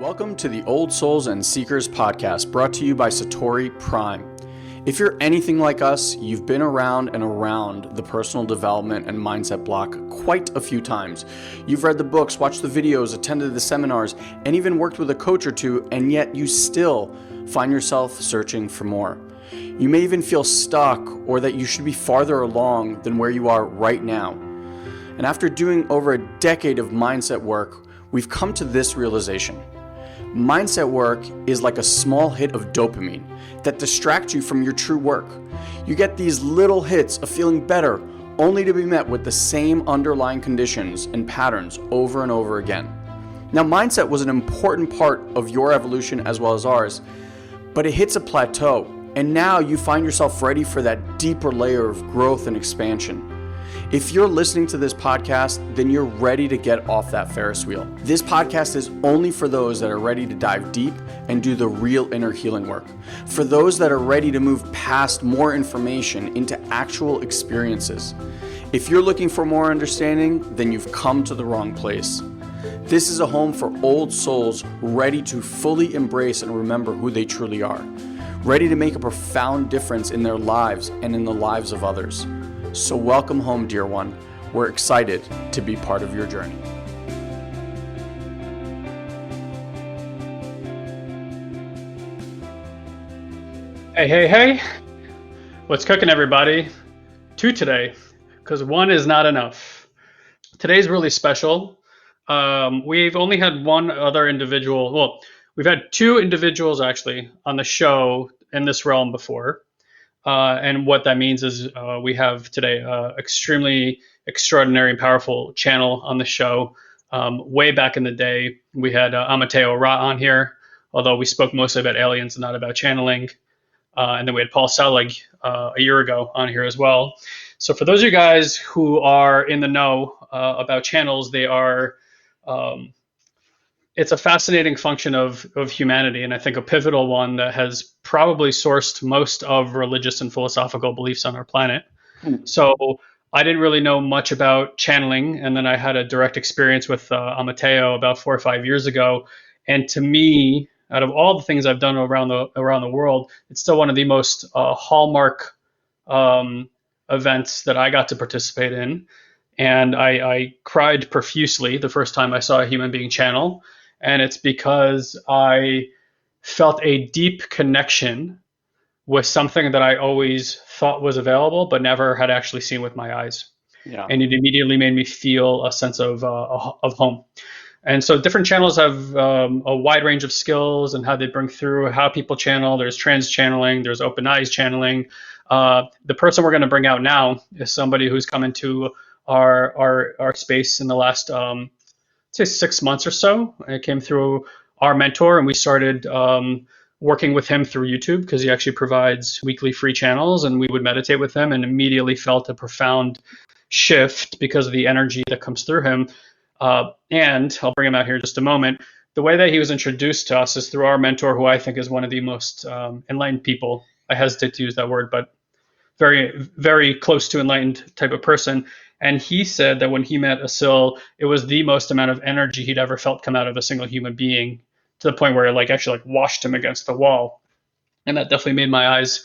Welcome to the Old Souls and Seekers podcast, brought to you by Satori Prime. If you're anything like us, you've been around and around the personal development and mindset block quite a few times. You've read the books, watched the videos, attended the seminars, and even worked with a coach or two, and yet you still find yourself searching for more. You may even feel stuck or that you should be farther along than where you are right now. And after doing over a decade of mindset work, we've come to this realization. Mindset work is like a small hit of dopamine that distracts you from your true work. You get these little hits of feeling better, only to be met with the same underlying conditions and patterns over and over again. Now, mindset was an important part of your evolution as well as ours, but it hits a plateau, and now you find yourself ready for that deeper layer of growth and expansion. If you're listening to this podcast, then you're ready to get off that Ferris wheel. This podcast is only for those that are ready to dive deep and do the real inner healing work. For those that are ready to move past more information into actual experiences. If you're looking for more understanding, then you've come to the wrong place. This is a home for old souls ready to fully embrace and remember who they truly are. Ready to make a profound difference in their lives and in the lives of others. So welcome home, dear one. We're excited to be part of your journey. Hey. What's cooking, everybody? Two today, because one is not enough. Today's really special. We've only had one other individual. Well, we've had two individuals actually on the show in this realm before. And what that means is we have today extremely extraordinary and powerful channel on the show. Way back in the day, we had Amateo Ra on here, although we spoke mostly about aliens and not about channeling. And then we had Paul Selig a year ago on here as well. So for those of you guys who are in the know about channels, they are it's a fascinating function of humanity, and I think a pivotal one that has probably sourced most of religious and philosophical beliefs on our planet. So I didn't really know much about channeling, and then I had a direct experience with Amateo about 4 or 5 years ago. And to me, out of all the things I've done around the world, it's still one of the most hallmark events that I got to participate in. And I cried profusely the first time I saw a human being channel. And it's because I felt a deep connection with something that I always thought was available, but never had actually seen with my eyes. Yeah. And it immediately made me feel a sense of home. And so different channels have a wide range of skills and how they bring through how people channel. There's trans channeling, there's open eyes channeling. The person we're going to bring out now is somebody who's come into our space in the last say 6 months or so. It came through our mentor, and we started working with him through YouTube because he actually provides weekly free channels, and we would meditate with him and immediately felt a profound shift because of the energy that comes through him. And I'll bring him out here in just a moment. The way that he was introduced to us is through our mentor, who I think is one of the most enlightened people. I hesitate to use that word, but very, very close to enlightened type of person. And he said that when he met Asil, it was the most amount of energy he'd ever felt come out of a single human being, to the point where it actually washed him against the wall. And that definitely made my eyes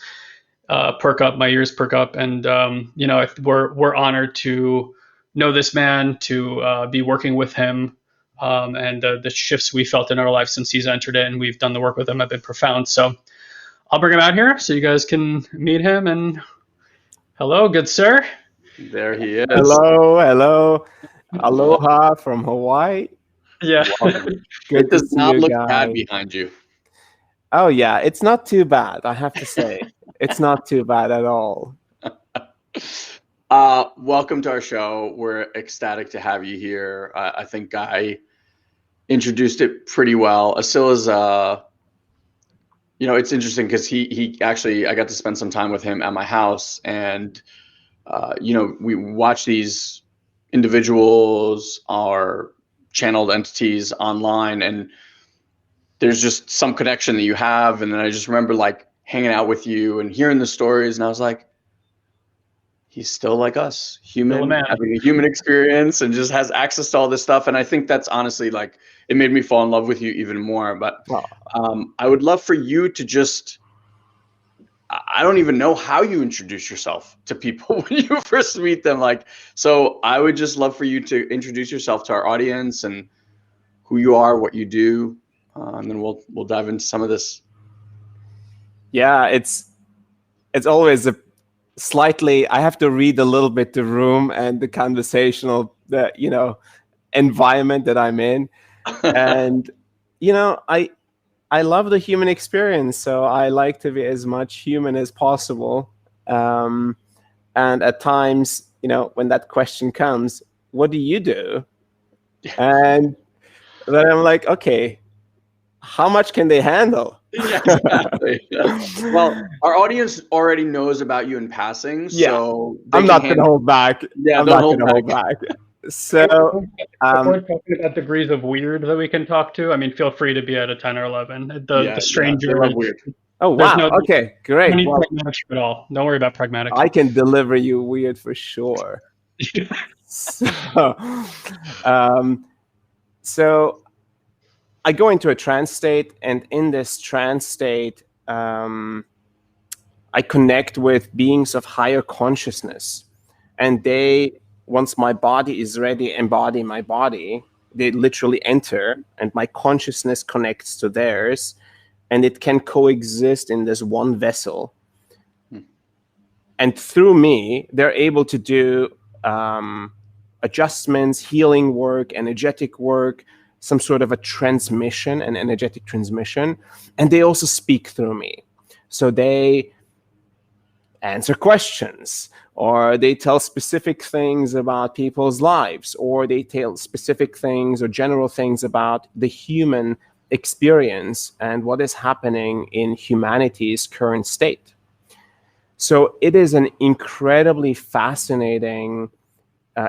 perk up, my ears perk up. And, we're honored to know this man, to be working with him. And the shifts we felt in our life since he's entered it and we've done the work with him have been profound. So I'll bring him out here so you guys can meet him. And hello, good sir. There he is. Hello. Aloha from Hawaii. Yeah. It does not look bad behind you. Oh, yeah. It's not too bad, I have to say. It's not too bad at all. Welcome to our show. We're ecstatic to have you here. I think Guy introduced it pretty well. Asil is, it's interesting because he actually, I got to spend some time with him at my house, and we watch these individuals, our channeled entities online, and there's just some connection that you have. And then I just remember hanging out with you and hearing the stories, and I was like, he's still like us, Still a human, man. having a human experience and just has access to all this stuff. And I think that's honestly like, it made me fall in love with you even more. But I would love for you to just, I don't even know how you introduce yourself to people when you first meet them. Like, so I would just love for you to introduce yourself to our audience and who you are, what you do. And then we'll dive into some of this. Yeah, it's always a slightly, I have to read a little bit the room and the conversational, environment that I'm in. And, I love the human experience. So I like to be as much human as possible. And at times, when that question comes, what do you do? And then I'm like, okay, how much can they handle? Yeah, exactly. Well, our audience already knows about you in passing, so I'm not going to hold back. Yeah, I'm don't not hold going to hold back. So, if we're talking about degrees of weird that we can talk to, I mean, feel free to be at a 10 or 11. The stranger. they love weird. Oh, wow. Okay, great. No need pragmatic at all. Don't worry about pragmatic. I can deliver you weird for sure. So I go into a trance state, and in this trance state, I connect with beings of higher consciousness. And they, once my body is ready, embody my body, they literally enter, and my consciousness connects to theirs, and it can coexist in this one vessel. And through me, they're able to do adjustments, healing work, energetic work, some sort of a transmission, an energetic transmission. And they also speak through me. So they answer questions, or they tell specific things about people's lives, or they tell specific things or general things about the human experience and what is happening in humanity's current state. So it is an incredibly fascinating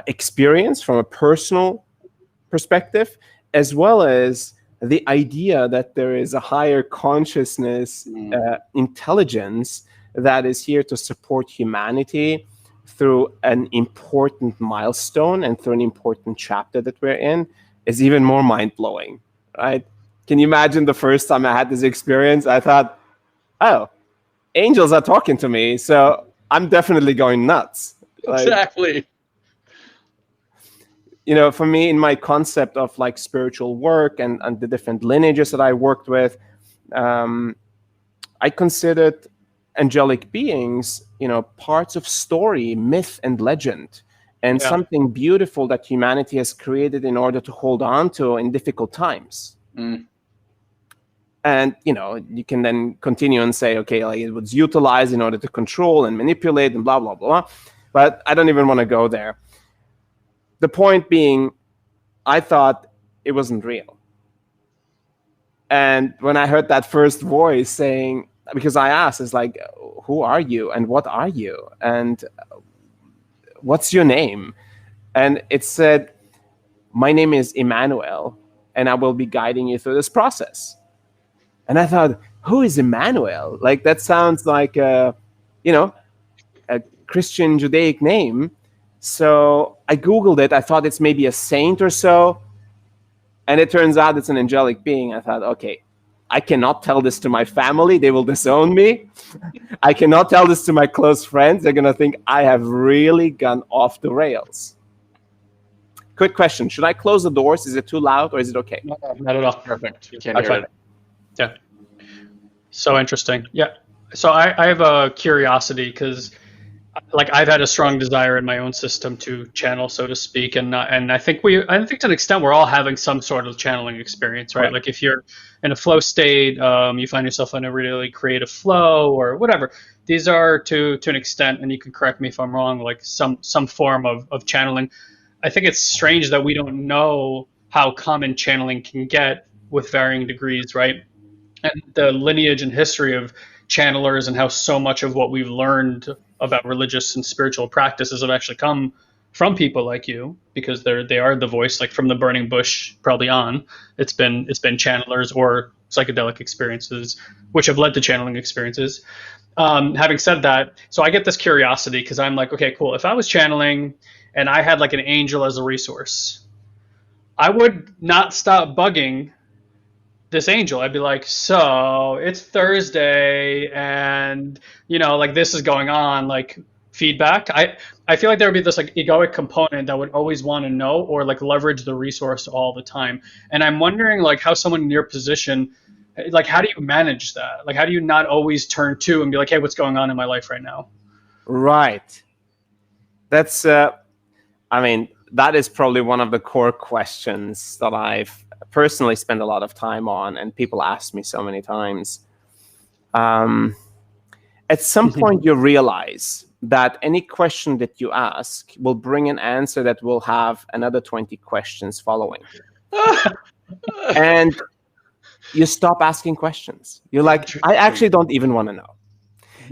experience from a personal perspective, as well as the idea that there is a higher consciousness, intelligence that is here to support humanity through an important milestone and through an important chapter that we're in, is even more mind-blowing, right? Can you imagine the first time I had this experience? I thought, oh, angels are talking to me, so I'm definitely going nuts. Exactly. For me, in my concept of like spiritual work and the different lineages that I worked with, I considered angelic beings, parts of story, myth, and legend, and something beautiful that humanity has created in order to hold on to in difficult times. And, you can then continue and say, okay, like it was utilized in order to control and manipulate and blah, blah, blah. But I don't even want to go there. The point being, I thought it wasn't real. And when I heard that first voice saying, because I asked, it's like, who are you and what are you? And what's your name? And it said, my name is Emmanuel, and I will be guiding you through this process. And I thought, who is Emmanuel? Like, that sounds like a Christian Judaic name. So I Googled it. I thought it's maybe a saint or so. And it turns out it's an angelic being. I thought, okay, I cannot tell this to my family. They will disown me. I cannot tell this to my close friends. They're going to think I have really gone off the rails. Quick question. Should I close the doors? Is it too loud or is it okay? No, not at all. Perfect. You can't hear it. Yeah. So interesting. Yeah. So I have a curiosity because like I've had a strong desire in my own system to channel, so to speak, and I think to an extent we're all having some sort of channeling experience, right? Like if you're in a flow state, you find yourself in a really creative flow or whatever. These are to an extent, and you can correct me if I'm wrong, like some form of channeling. I think it's strange that we don't know how common channeling can get with varying degrees, right? And the lineage and history of channelers and how so much of what we've learned about religious and spiritual practices have actually come from people like you, because they are the voice, like from the burning bush probably on. It's been channelers or psychedelic experiences, which have led to channeling experiences. Having said that, so I get this curiosity because I'm like, okay, cool. If I was channeling and I had like an angel as a resource, I would not stop bugging this angel. I'd be like, so it's Thursday and like this is going on, like feedback. I feel like there would be this like egoic component that would always want to know or like leverage the resource all the time. And I'm wondering like how someone in your position, like how do you manage that? Like how do you not always turn to and be like, hey, what's going on in my life right now? Right. That's that is probably one of the core questions that I've personally spent a lot of time on, and people ask me so many times. At some point, you realize that any question that you ask will bring an answer that will have another 20 questions following. And you stop asking questions. You're like, I actually don't even want to know.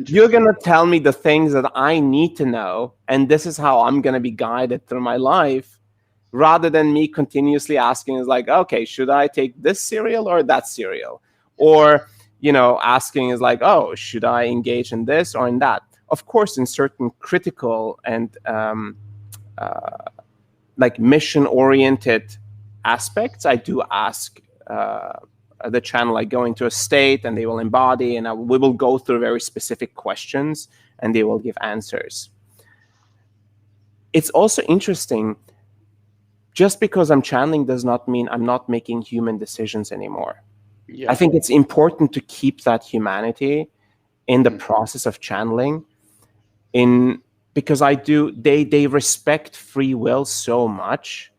You're going to tell me the things that I need to know, and this is how I'm going to be guided through my life, rather than me continuously asking is like, okay, should I take this cereal or that cereal? Or, asking is like, oh, should I engage in this or in that? Of course, in certain critical and like mission-oriented aspects, I do ask the channel. I go into a state and they will embody, and we will go through very specific questions and they will give answers. It's also interesting, just because I'm channeling does not mean I'm not making human decisions anymore. Yeah. I think it's important to keep that humanity in the process of channeling, because they respect free will so much,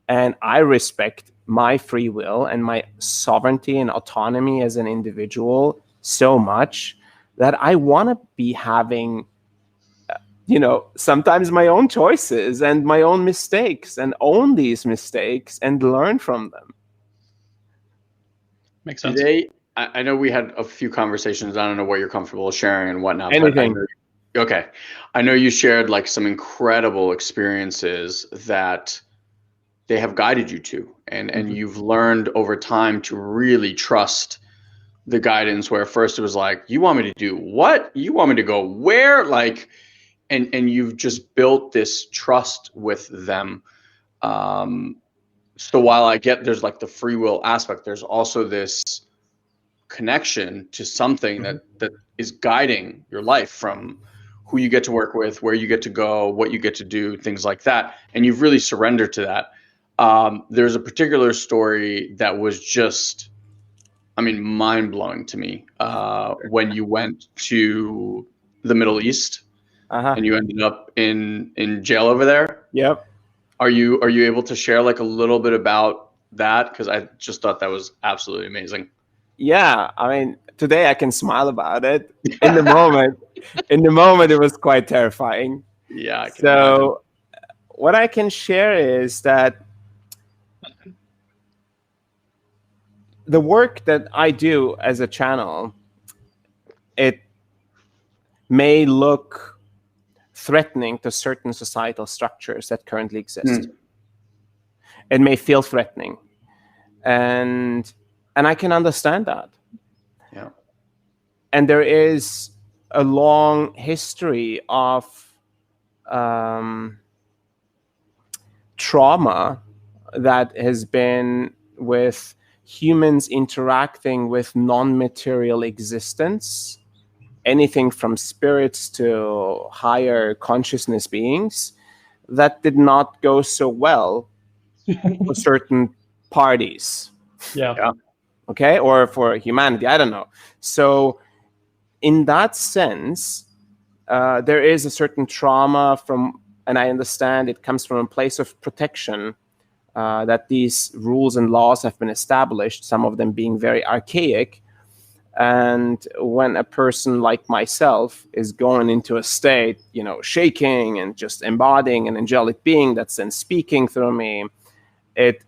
and I respect my free will and my sovereignty and autonomy as an individual so much that I want to be having, sometimes my own choices and my own mistakes, and own these mistakes and learn from them. Makes sense. Today, I know we had a few conversations. I don't know what you're comfortable sharing and whatnot. Anything. Okay. I know you shared like some incredible experiences that they have guided you to, and you've learned over time to really trust the guidance, where first it was like, you want me to do what? You want me to go where? Like, and you've just built this trust with them. So while I get there's like the free will aspect, there's also this connection to something that is guiding your life, from who you get to work with, where you get to go, what you get to do, things like that. And you've really surrendered to that. There's a particular story that was just, mind-blowing to me, when you went to the Middle East and you ended up in jail over there. Yep. Are you able to share like a little bit about that? Because I just thought that was absolutely amazing. Yeah, today I can smile about it. In the moment, it was quite terrifying. Yeah. I can imagine. What I can share is that the work that I do as a channel, it may look threatening to certain societal structures that currently exist. It may feel threatening, and I can understand that. Yeah. And there is a long history of trauma that has been with humans interacting with non-material existence, anything from spirits to higher consciousness beings, that did not go so well for certain parties. Yeah. Okay, or for humanity, I don't know. So in that sense, there is a certain trauma from, and I understand it comes from a place of protection, that these rules and laws have been established, some of them being very archaic. And when a person like myself is going into a state, shaking and just embodying an angelic being that's then speaking through me, it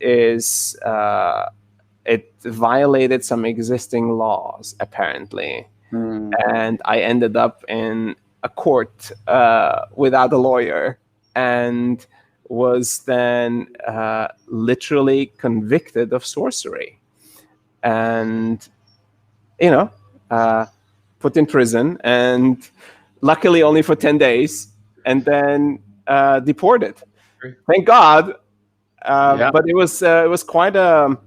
violated some existing laws, apparently. And I ended up in a court without a lawyer, and was then literally convicted of sorcery. And put in prison, and luckily only for 10 days, and then deported. Thank God. But it was quite a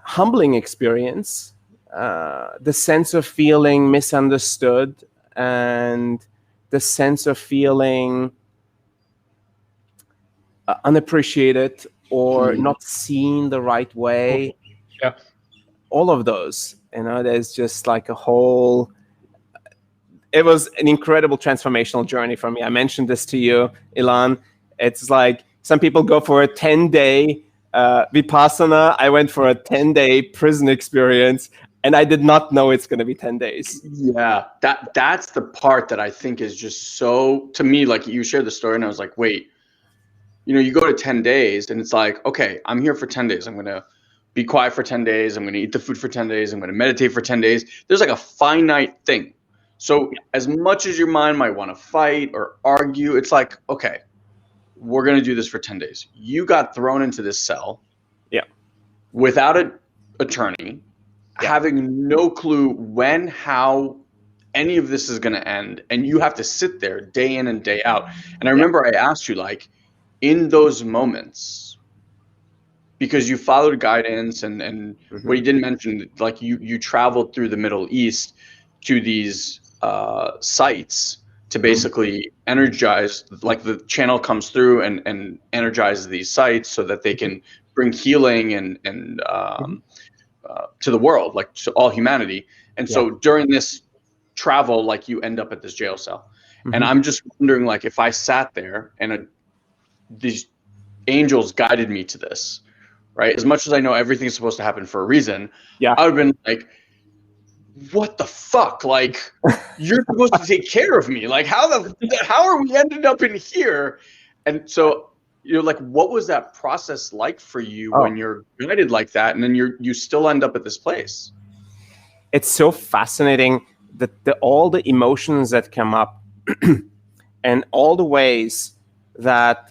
humbling experience. The sense of feeling misunderstood, and the sense of feeling unappreciated or not seen the right way. Yeah. All of those, there's just like a whole. It was an incredible transformational journey for me. I mentioned this to you, Ilan. It's like some people go for a 10-day vipassana. I went for a 10-day prison experience, and I did not know it's going to be 10 days. Yeah, that's the part that I think is just so, to me, like you shared the story and I was like, wait, you go to 10 days and it's like, okay, I'm here for 10 days. I'm going to be quiet for 10 days. I'm going to eat the food for 10 days. I'm going to meditate for 10 days. There's like a finite thing. So as much as your mind might want to fight or argue, it's like, okay, we're going to do this for 10 days. You got thrown into this cell without an attorney, having no clue when, how any of this is going to end. And you have to sit there day in and day out. And I remember I asked you, like, in those moments, because you followed guidance and what you didn't mention, like you traveled through the Middle East to these sites to basically energize, like the channel comes through and energizes these sites so that they can bring healing and to the world, like to all humanity. And so during this travel, like you end up at this jail cell. And I'm just wondering, like, if I sat there and these angels guided me to this, right? As much as I know everything's supposed to happen for a reason, I would have been like, what the fuck? Like, you're supposed to take care of me. Like, how are we ended up in here? And so, like, what was that process like for you when you're guided like that, and then you still end up at this place? It's so fascinating that all the emotions that come up and all the ways that,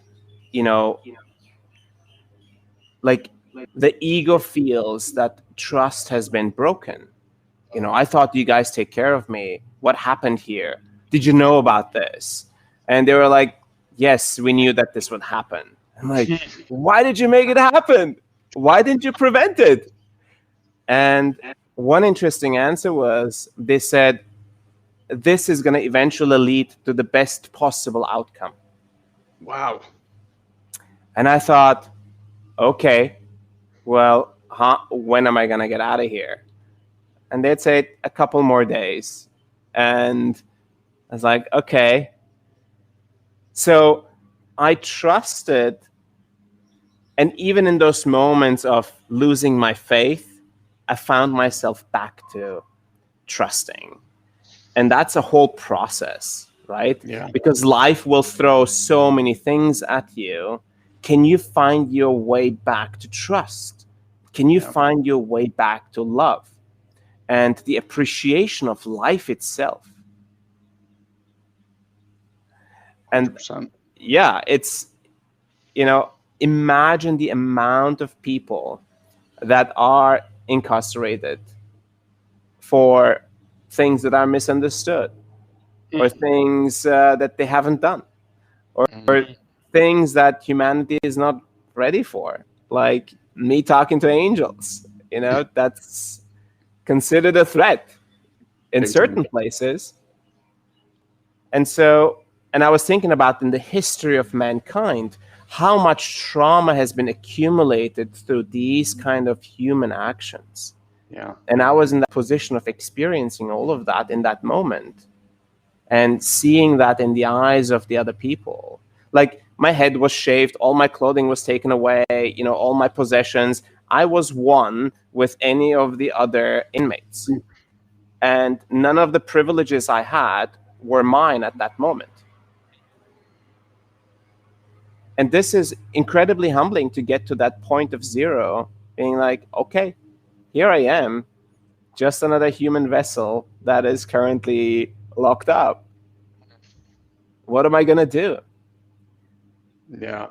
like the ego feels that trust has been broken. I thought you guys take care of me. What happened here? Did you know about this? And they were like, yes, we knew that this would happen. I'm like, why did you make it happen? Why didn't you prevent it? And one interesting answer was, they said, this is going to eventually lead to the best possible outcome. Wow. And I thought, okay, well, when am I going to get out of here? And they'd say a couple more days. And I was like, okay. So I trusted. And even in those moments of losing my faith, I found myself back to trusting. And that's a whole process, right? Yeah. Because life will throw so many things at you. Can you find your way back to trust? Can you find your way back to love and the appreciation of life itself? And 100%. it's, imagine the amount of people that are incarcerated for things that are misunderstood, or things that they haven't done, or things that humanity is not ready for, like me talking to angels. That's considered a threat in certain places. And I was thinking about, in the history of mankind, how much trauma has been accumulated through these kind of human actions. Yeah. And I was in that position of experiencing all of that in that moment, and seeing that in the eyes of the other people. Like, my head was shaved, all my clothing was taken away, all my possessions. I was one with any of the other inmates. And none of the privileges I had were mine at that moment. And this is incredibly humbling, to get to that point of zero, being like, okay, here I am, just another human vessel that is currently locked up. What am I going to do? Yeah.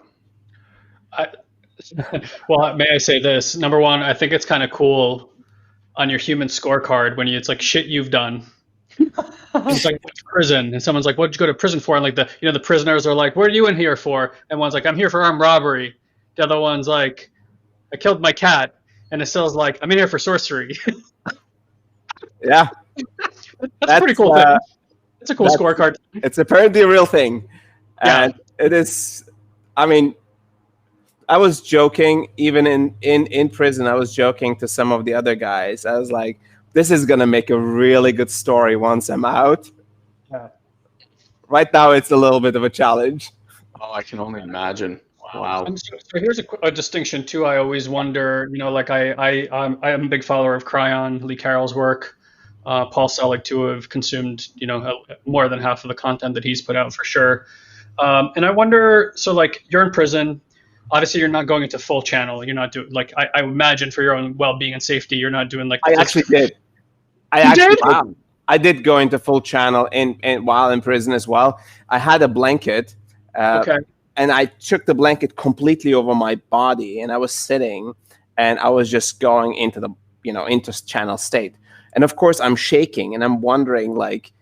Well, may I say this? Number one, I think it's kind of cool on your human scorecard when it's like shit you've done. It's like prison, and someone's like, "What'd you go to prison for?" And like the prisoners are like, "What are you in here for?" And one's like, "I'm here for armed robbery." The other one's like, "I killed my cat," and Asil's like, "I'm in here for sorcery." Yeah, That's a pretty cool thing. It's a cool that's- scorecard. it's apparently a real thing, Yeah. and it is. I mean, I was joking even in prison. I was joking to some of the other guys. I was like, "This is gonna make a really good story once I'm out." Yeah. Right now, it's a little bit of a challenge. Oh, I can only imagine. Wow. And so here's a distinction too. I always wonder, like I'm a big follower of Cryon, Lee Carroll's work. Paul Selig too have consumed, more than half of the content that he's put out for sure. And I wonder, so like you're in prison, obviously you're not going into full channel. You're not doing like I imagine for your own well-being and safety, you're not doing like. I actually did. I did go into full channel while in prison as well. I had a blanket. Okay. And I took the blanket completely over my body, and I was sitting, and I was just going into into channel state. And of course, I'm shaking, and I'm wondering, like,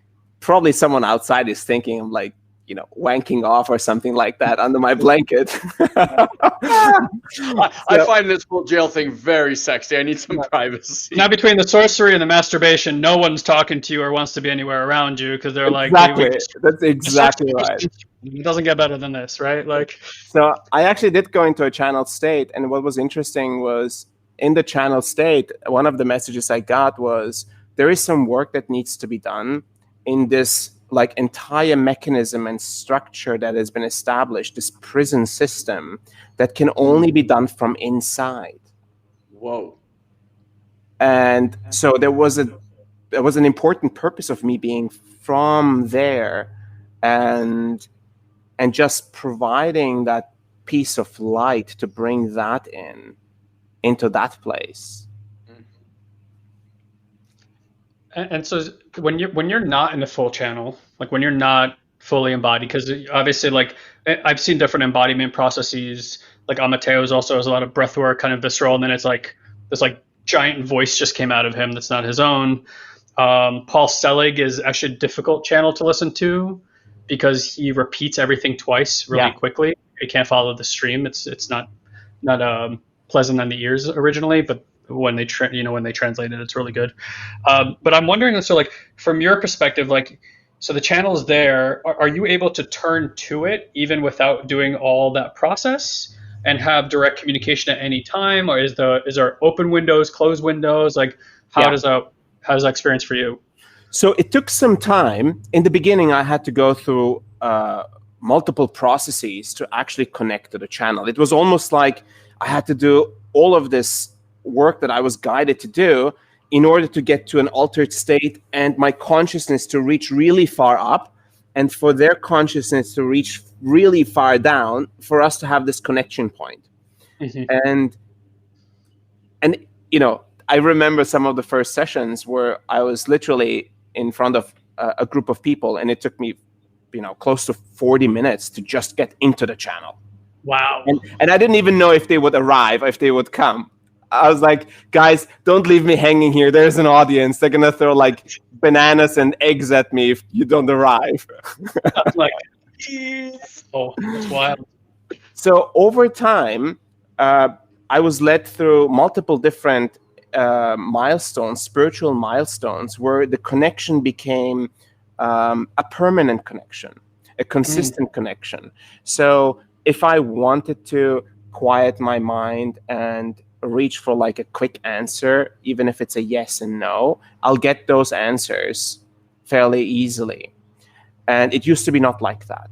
probably someone outside is thinking I'm like, wanking off or something like that under my blanket. I find this whole jail thing very sexy. I need some privacy. Now, between the sorcery and the masturbation, no one's talking to you or wants to be anywhere around you because they're like, exactly. That's exactly right. It doesn't get better than this, right? Like, so I actually did go into a channel state, and what was interesting was in the channel state, one of the messages I got was there is some work that needs to be done in this like entire mechanism and structure that has been established, this prison system that can only be done from inside. Whoa. And so there was an important purpose of me being from there and just providing that piece of light to bring that into that place. And so when you're not in the full channel, like when you're not fully embodied, because obviously like I've seen different embodiment processes, like Amateo's also has a lot of breath work, kind of visceral, and then it's like this like giant voice just came out of him that's not his own. Paul Selig is actually a difficult channel to listen to because he repeats everything twice really quickly. You can't follow the stream. It's not pleasant on the ears originally, but when they when they translate it, it's really good. But I'm wondering, so like from your perspective, like so the channel's there. Are you able to turn to it even without doing all that process and have direct communication at any time, or is there open windows, closed windows? Like how's that experience for you? So it took some time. In the beginning, I had to go through multiple processes to actually connect to the channel. It was almost like I had to do all of this work that I was guided to do in order to get to an altered state and my consciousness to reach really far up and for their consciousness to reach really far down for us to have this connection point. Mm-hmm. And I remember some of the first sessions where I was literally in front of a group of people, and it took me close to 40 minutes to just get into the channel. Wow. And I didn't even know if they would arrive, if they would come. I was like, guys, don't leave me hanging here. There's an audience. They're going to throw like bananas and eggs at me if you don't arrive. Like, oh, that's wild. So over time, I was led through multiple different milestones, spiritual milestones, where the connection became a permanent connection, a consistent connection. So if I wanted to quiet my mind and reach for like a quick answer, even if it's a yes and no, I'll get those answers fairly easily. And it used to be not like that.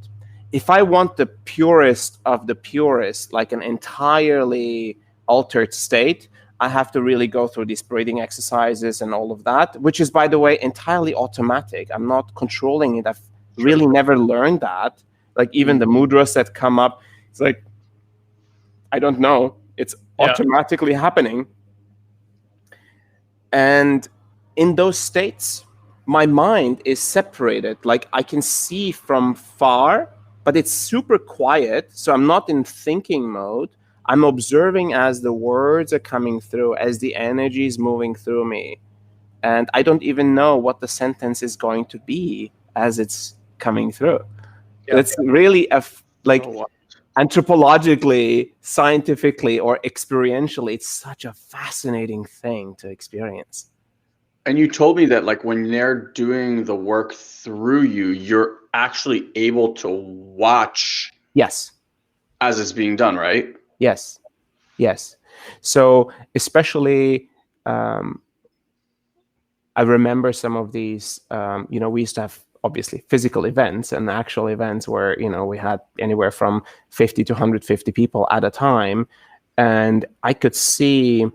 If I want the purest of the purest, like an entirely altered state, I have to really go through these breathing exercises and all of that, which is, by the way, entirely automatic. I'm not controlling it. I've really never learned that. Like even the mudras that come up, it's like, I don't know. It's automatically happening. And in those states, my mind is separated. Like I can see from far, but it's super quiet. So I'm not in thinking mode. I'm observing as the words are coming through, as the energy is moving through me. And I don't even know what the sentence is going to be as it's coming through. Yeah. It's really like Oh, wow. anthropologically, scientifically, or experientially, it's such a fascinating thing to experience. And you told me that like when they're doing the work through you, you're actually able to watch Yes, as it's being done, right? yes, yes. So especially, I remember some of these. We used to have obviously physical events and actual events where we had anywhere from 50 to 150 people at a time, and I could see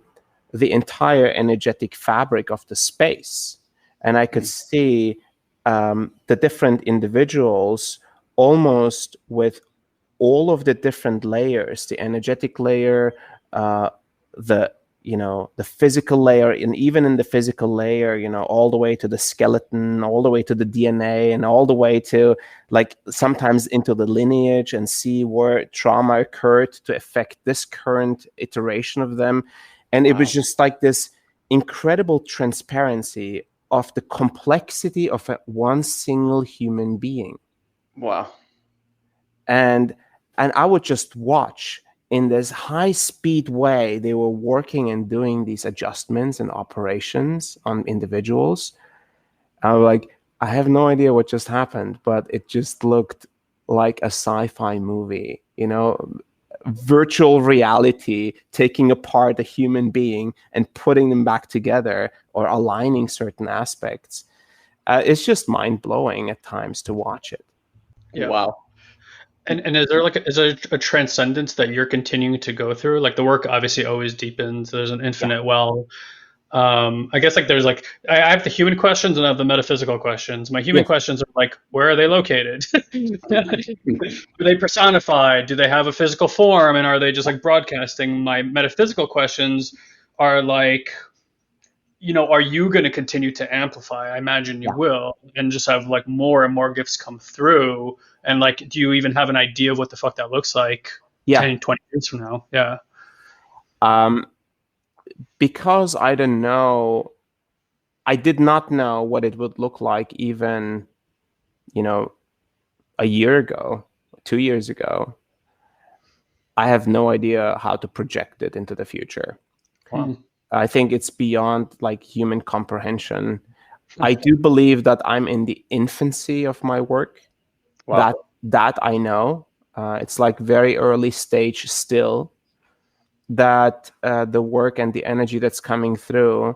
the entire energetic fabric of the space, and I could see the different individuals almost with all of the different layers, the energetic layer, the the physical layer, and even in the physical layer, all the way to the skeleton, all the way to the DNA, and all the way to like sometimes into the lineage, and see where trauma occurred to affect this current iteration of them. And it was just like this incredible transparency of the complexity of one single human being. Wow. And I would just watch in this high speed way they were working and doing these adjustments and operations on individuals. I was like, I have no idea what just happened, but it just looked like a sci-fi movie, virtual reality taking apart a human being and putting them back together or aligning certain aspects. It's just mind-blowing at times to watch it. Yeah. Wow. And is there a transcendence that you're continuing to go through? Like the work obviously always deepens. There's an infinite well. I guess like there's like I have the human questions and I have the metaphysical questions. My human Yes. questions are like, where are they located? Are they personified? Do they have a physical form? And are they just like broadcasting? My metaphysical questions are like, are you going to continue to amplify? I imagine you Yeah. will, and just have like more and more gifts come through. And like, do you even have an idea of what the fuck that looks like Yeah. 10, 20 years from now? Yeah. Because I didn't know, I did not know what it would look like even, a year ago, 2 years ago. I have no idea how to project it into the future. Wow. I think it's beyond like human comprehension. I do believe that I'm in the infancy of my work. Wow. That I know. It's like very early stage still. That the work and the energy that's coming through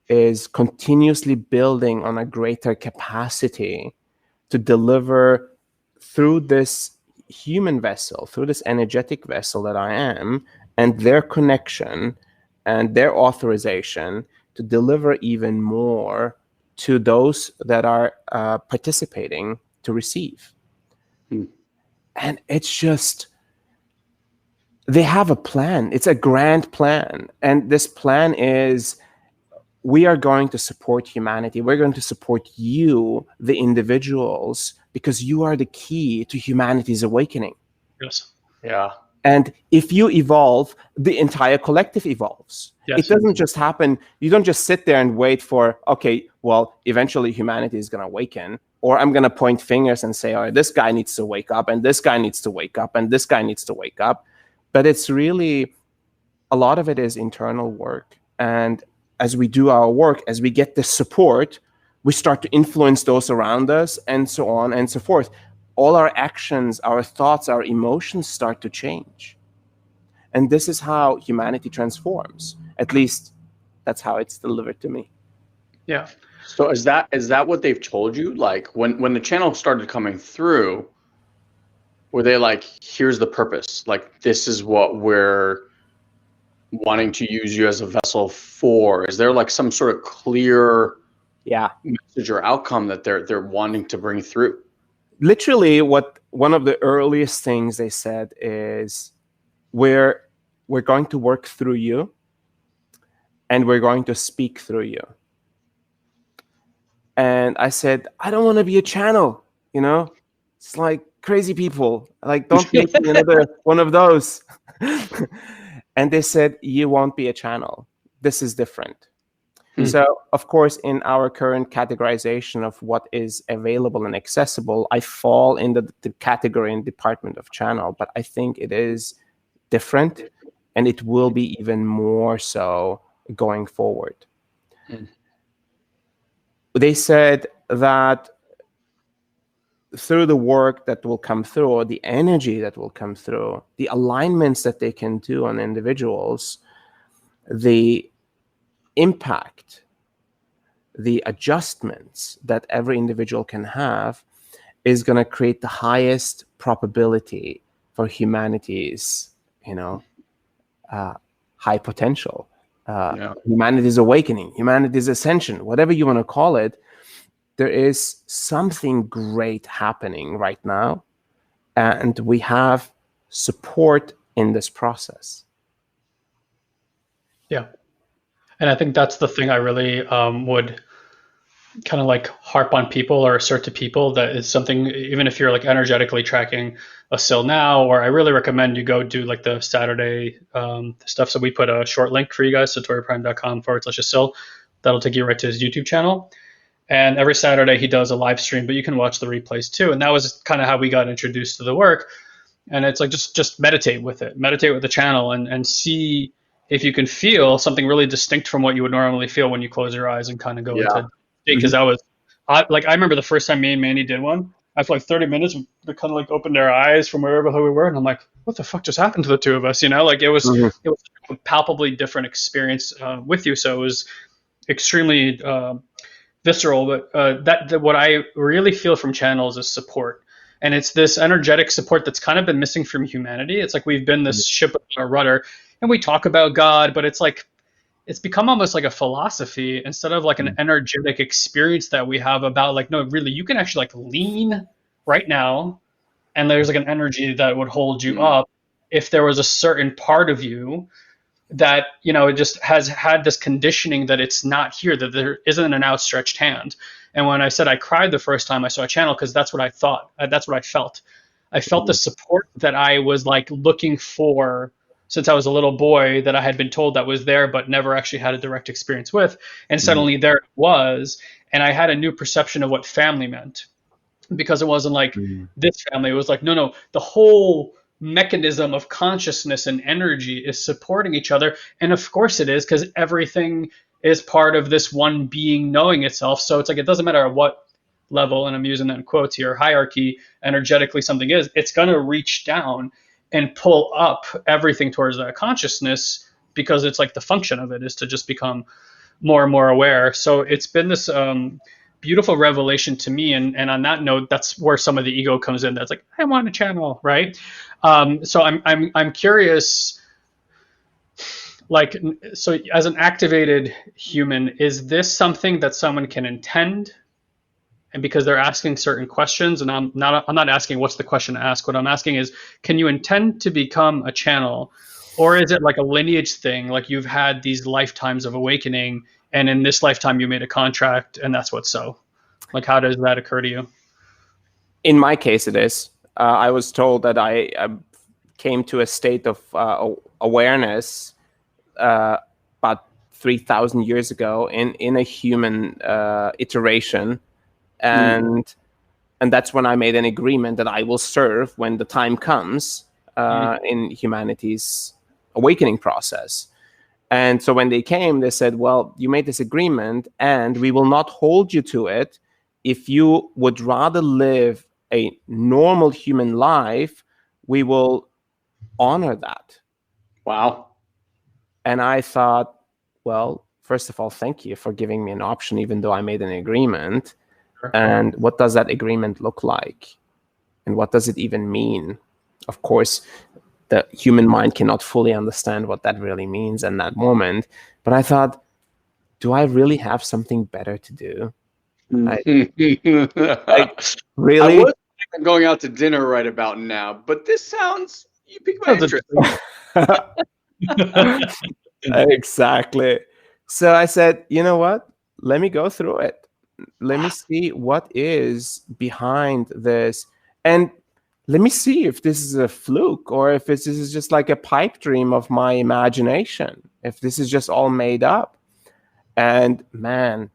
is continuously building on a greater capacity to deliver through this human vessel, through this energetic vessel that I am, and their connection and their authorization to deliver even more to those that are participating to receive. And it's just, they have a plan. It's a grand plan. And this plan is, we are going to support humanity. We're going to support you, the individuals, because you are the key to humanity's awakening. Yes. Yeah. And if you evolve, the entire collective evolves. Yes. It doesn't just happen. You don't just sit there and wait for, okay, well, eventually humanity is going to awaken. Or I'm going to point fingers and say, oh, this guy needs to wake up, and this guy needs to wake up, and this guy needs to wake up. But it's really, a lot of it is internal work. And as we do our work, as we get the support, we start to influence those around us, and so on and so forth. All our actions, our thoughts, our emotions start to change. And this is how humanity transforms. At least that's how it's delivered to me. Yeah. So is that what they've told you? Like when the channel started coming through, were they like, here's the purpose? Like this is what we're wanting to use you as a vessel for? Is there like some sort of clear message or outcome that they're wanting to bring through? Literally, what one of the earliest things they said is, we're going to work through you, and we're going to speak through you. And I said, I don't want to be a channel, It's like crazy people. Like, don't make me another one of those. And they said, you won't be a channel. This is different. So, of course, in our current categorization of what is available and accessible, I fall in the category and department of channel, but I think it is different, and it will be even more so going forward. They said that through the work that will come through, or the energy that will come through, the alignments that they can do on individuals, the impact, the adjustments that every individual can have is going to create the highest probability for humanity's, high potential, humanity's awakening, humanity's ascension, whatever you want to call it. There is something great happening right now, and we have support in this process. Yeah. And I think that's the thing I really would kind of like harp on people or assert to people, that is something, even if you're like energetically tracking Asil now, or I really recommend you go do like the Saturday stuff. So we put a short link for you guys, satoriprime.com/Asil. That'll take you right to his YouTube channel. And every Saturday he does a live stream, but you can watch the replays too. And that was kind of how we got introduced to the work. And it's like, just meditate with it, meditate with the channel, and see if you can feel something really distinct from what you would normally feel when you close your eyes and kind of go into, because that was, I remember the first time me and Manny did one, after like 30 minutes, they kind of like opened their eyes from wherever we were. And I'm like, what the fuck just happened to the two of us? Like it was a palpably different experience with you. So it was extremely visceral, but that what I really feel from channels is support. And it's this energetic support that's kind of been missing from humanity. It's like we've been this ship without a rudder, and we talk about God, but it's like it's become almost like a philosophy instead of like an energetic experience that we have about like, no, really, you can actually like lean right now, and there's like an energy that would hold you up if there was a certain part of you that, it just has had this conditioning that it's not here, that there isn't an outstretched hand. And when I said I cried the first time I saw a channel, because that's what I thought, that's what I felt. I felt the support that I was like looking for since I was a little boy, that I had been told that was there, but never actually had a direct experience with. And suddenly there it was. And I had a new perception of what family meant, because it wasn't like this family. It was like, no, the whole mechanism of consciousness and energy is supporting each other. And of course it is, because everything is part of this one being knowing itself. So it's like, it doesn't matter at what level, and I'm using that in quotes here, hierarchy energetically something is, it's going to reach down and pull up everything towards that consciousness, because it's like the function of it is to just become more and more aware. So it's been this beautiful revelation to me. And on that note, that's where some of the ego comes in. That's like, I want a channel, right? So I'm curious, like, so as an activated human, is this something that someone can intend? And because they're asking certain questions, and I'm not asking what's the question to ask. What I'm asking is, can you intend to become a channel, or is it like a lineage thing? Like you've had these lifetimes of awakening, and in this lifetime you made a contract, and that's what's so. Like, how does that occur to you? In my case, it is. I was told that I came to a state of awareness about 3,000 years ago in a human iteration. And that's when I made an agreement that I will serve when the time comes in humanity's awakening process. And so when they came, they said, well, you made this agreement and we will not hold you to it. If you would rather live a normal human life, we will honor that. Wow. And I thought, well, first of all, thank you for giving me an option, even though I made an agreement. And what does that agreement look like? And what does it even mean? Of course, the human mind cannot fully understand what that really means in that moment. But I thought, do I really have something better to do? Really? I was going out to dinner right about now, but this sounds, you piqued my interest. Exactly. So I said, you know what? Let me go through it. Let me see what is behind this. And let me see if this is a fluke or if this is just like a pipe dream of my imagination, if this is just all made up. And man,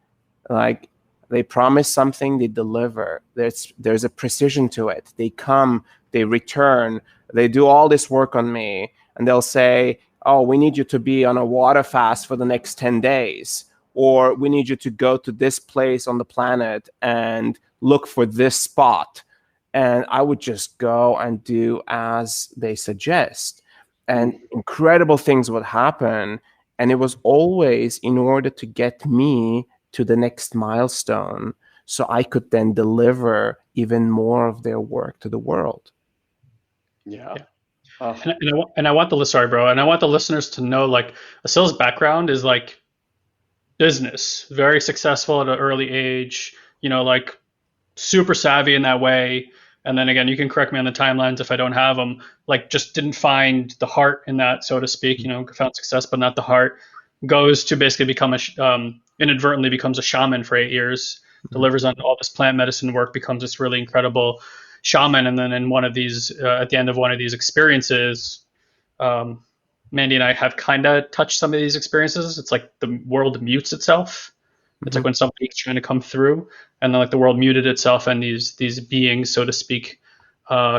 like, they promise something, they deliver. There's a precision to it. They come, they return, they do all this work on me, and they'll say, oh, we need you to be on a water fast for the next 10 days, or we need you to go to this place on the planet and look for this spot. And I would just go and do as they suggest, and incredible things would happen. And it was always in order to get me to the next milestone, so I could then deliver even more of their work to the world. Yeah. And I want the sorry, bro, and I want the listeners to know, like, Asil's background is like business, very successful at an early age, like super savvy in that way. And then again, you can correct me on the timelines if I don't have them. Like, just didn't find the heart in that, so to speak. Found success, but not the heart. Goes to basically become inadvertently becomes a shaman for 8 years. Delivers on all this plant medicine work, becomes this really incredible shaman. And then in one of these, at the end of one of these experiences, Mandy and I have kind of touched some of these experiences. It's like the world mutes itself. It's like when somebody's trying to come through, and then like the world muted itself, and these beings, so to speak,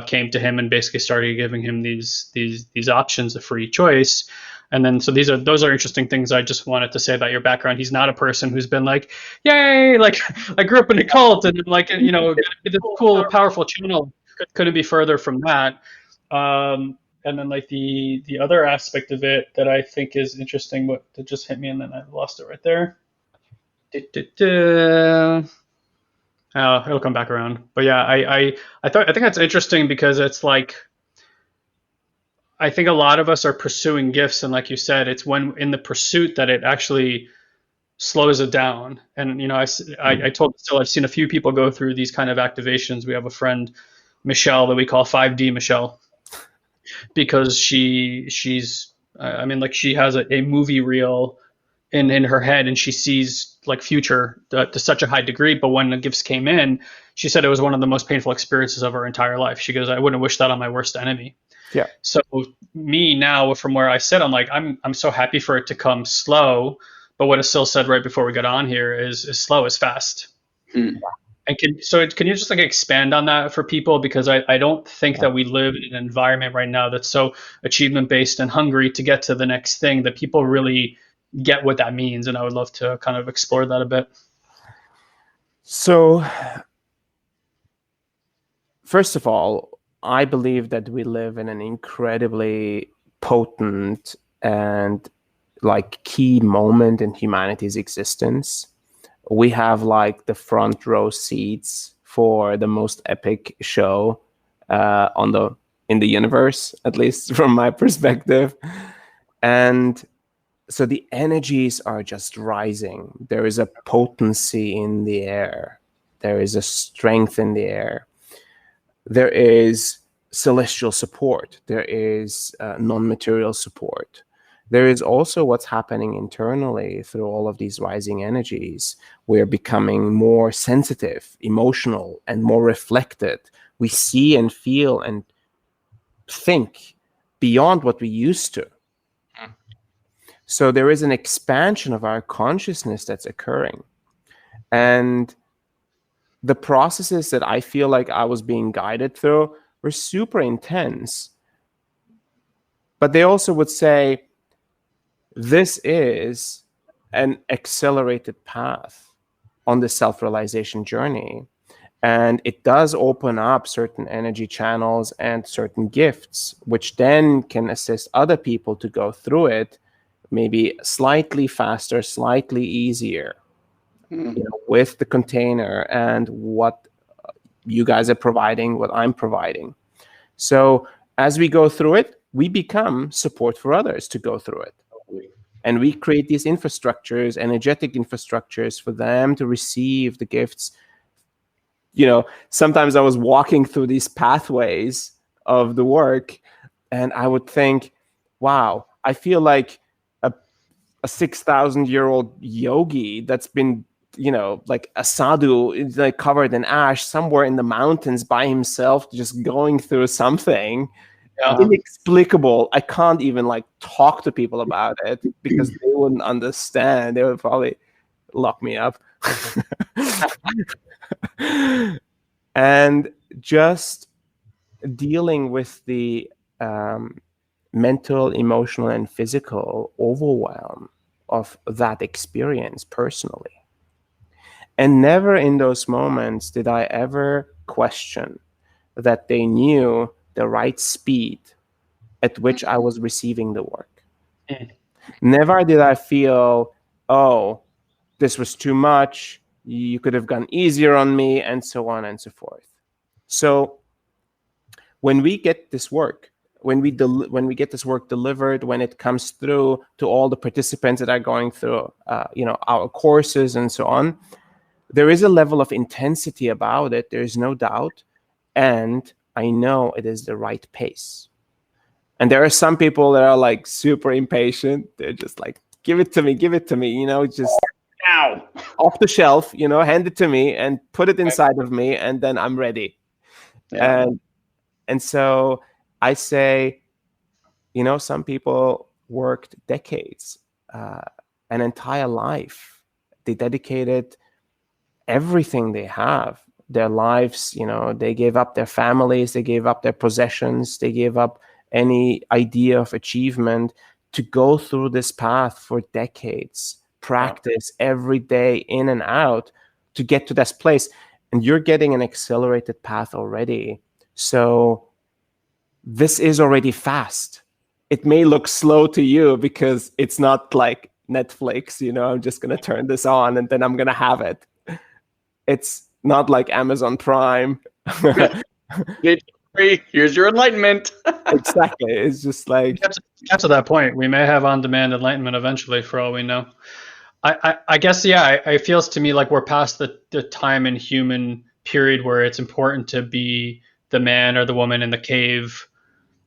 came to him and basically started giving him these options of free choice. And then so those are interesting things. I just wanted to say about your background. He's not a person who's been like, yay, like I grew up in a cult and like this cool, powerful channel. Couldn't be further from that. And then like the other aspect of it that I think is interesting, what that just hit me, and then I lost it right there. It'll come back around. But yeah, I think that's interesting, because it's like, I think a lot of us are pursuing gifts, and like you said, it's when in the pursuit that it actually slows it down. And I told Still, I've seen a few people go through these kind of activations. We have a friend, Michelle, that we call 5D Michelle, because she's like she has a movie reel in her head, and she sees like future to such a high degree. But when the gifts came in, she said it was one of the most painful experiences of her entire life. She goes, I wouldn't wish that on my worst enemy. Yeah. So me now, from where I sit, I'm like, I'm so happy for it to come slow. But what Asil said right before we got on here is slow is fast. And can you just like expand on that for people? Because I don't think that we live in an environment right now that's so achievement based and hungry to get to the next thing, that people really get what that means. And I would love to kind of explore that a bit. So first of all, I believe that we live in an incredibly potent and like key moment in humanity's existence. We have like the front row seats for the most epic show in the universe, at least from my perspective. And so the energies are just rising. There is a potency in the air. There is a strength in the air. There is celestial support. There is non-material support. There is also what's happening internally through all of these rising energies. We're becoming more sensitive, emotional, and more reflected. We see and feel and think beyond what we used to. So there is an expansion of our consciousness that's occurring. And the processes that I feel like I was being guided through were super intense. But they also would say, this is an accelerated path on the self-realization journey. And it does open up certain energy channels and certain gifts, which then can assist other people to go through it maybe slightly faster, slightly easier, with the container and what you guys are providing, what I'm providing. So as we go through it, we become support for others to go through it. And we create these infrastructures, energetic infrastructures, for them to receive the gifts. Sometimes I was walking through these pathways of the work, and I would think, wow, I feel like a 6,000-year-old yogi that's been like a sadhu, like covered in ash, somewhere in the mountains by himself, just going through something inexplicable. I can't even like talk to people about it because they wouldn't understand. They would probably lock me up. And just dealing with the mental, emotional, and physical overwhelm of that experience personally. And never in those moments did I ever question that they knew the right speed at which I was receiving the work. Never did I feel, oh, this was too much, you could have gone easier on me, and so on and so forth. So when we get this work, when we get this work delivered, when it comes through to all the participants that are going through our courses and so on, there is a level of intensity about it, there is no doubt, and I know it is the right pace. And there are some people that are like super impatient. They're just like, give it to me, just Now, off the shelf, hand it to me and put it inside of me, and then I'm ready. yeah. And so I say, some people worked decades, an entire life. They dedicated everything they have, their lives, they gave up their families, they gave up their possessions, they gave up any idea of achievement to go through this path for decades, practice every day in and out to get to this place. And you're getting an accelerated path already. So this is already fast. It may look slow to you because it's not like Netflix, I'm just going to turn this on and then I'm going to have it. It's not like Amazon Prime. Here's your enlightenment. Exactly. It's just like... Get to that point. We may have on-demand enlightenment eventually, for all we know. I guess, yeah, it feels to me like we're past the time in human period where it's important to be the man or the woman in the cave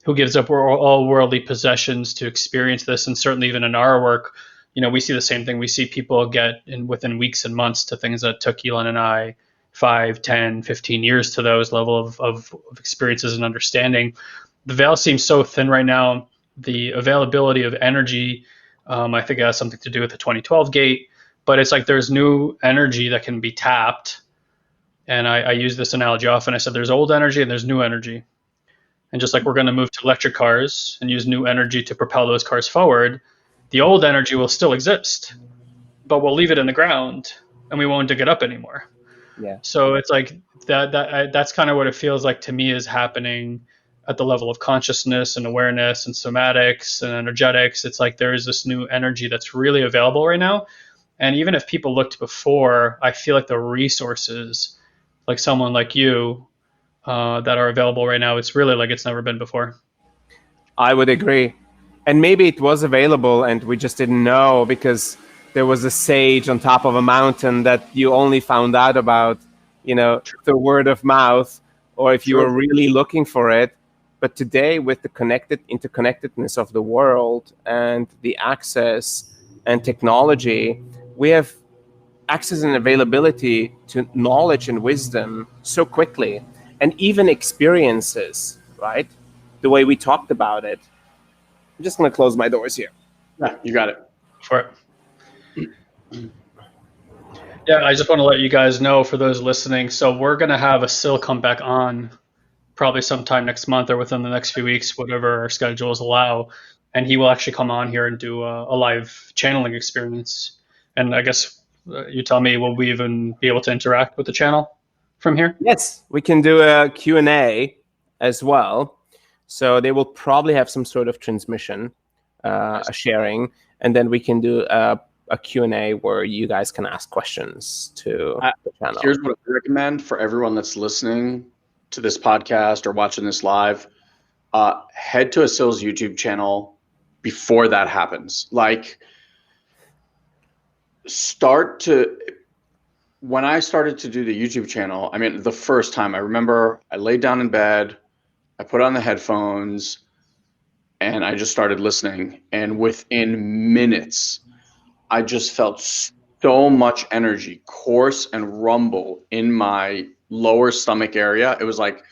who gives up all worldly possessions to experience this. And certainly even in our work, we see the same thing. We see people get within weeks and months to things that took Elon and I 5, 10, 15 years to those level of experiences and understanding. The veil seems so thin right now. The availability of energy, I think it has something to do with the 2012 gate, but it's like there's new energy that can be tapped. And I use this analogy often. I said there's old energy and there's new energy. And just like we're going to move to electric cars and use new energy to propel those cars forward, the old energy will still exist, but we'll leave it in the ground and we won't dig it up anymore. Yeah. So it's like that's kind of what it feels like to me is happening at the level of consciousness and awareness and somatics and energetics. It's like there is this new energy that's really available right now. And even if people looked before, I feel like the resources, like someone like you, that are available right now, it's really like it's never been before. I would agree. And maybe it was available and we just didn't know because there was a sage on top of a mountain that you only found out about, through word of mouth, or if you were really looking for it. But today, with the interconnectedness of the world and the access and technology, we have access and availability to knowledge and wisdom so quickly, and even experiences, right? The way we talked about it. I'm just going to close my doors here. Yeah, you got it. For it. Yeah, I just want to let you guys know, for those listening, so we're going to have Asil come back on probably sometime next month or within the next few weeks, whatever our schedules allow. And he will actually come on here and do a live channeling experience. And I guess you tell me, will we even be able to interact with the channel from here? Yes, we can do a Q&A as well. So they will probably have some sort of transmission, a sharing, and then we can do a Q&A where you guys can ask questions to the channel. Here's what I recommend for everyone that's listening to this podcast or watching this live. Head to Asil's YouTube channel before that happens. Like, when I started to do the YouTube channel, I mean, the first time I remember I laid down in bed, I put on the headphones, and I just started listening. And within minutes, I just felt so much energy course and rumble in my lower stomach area. It was like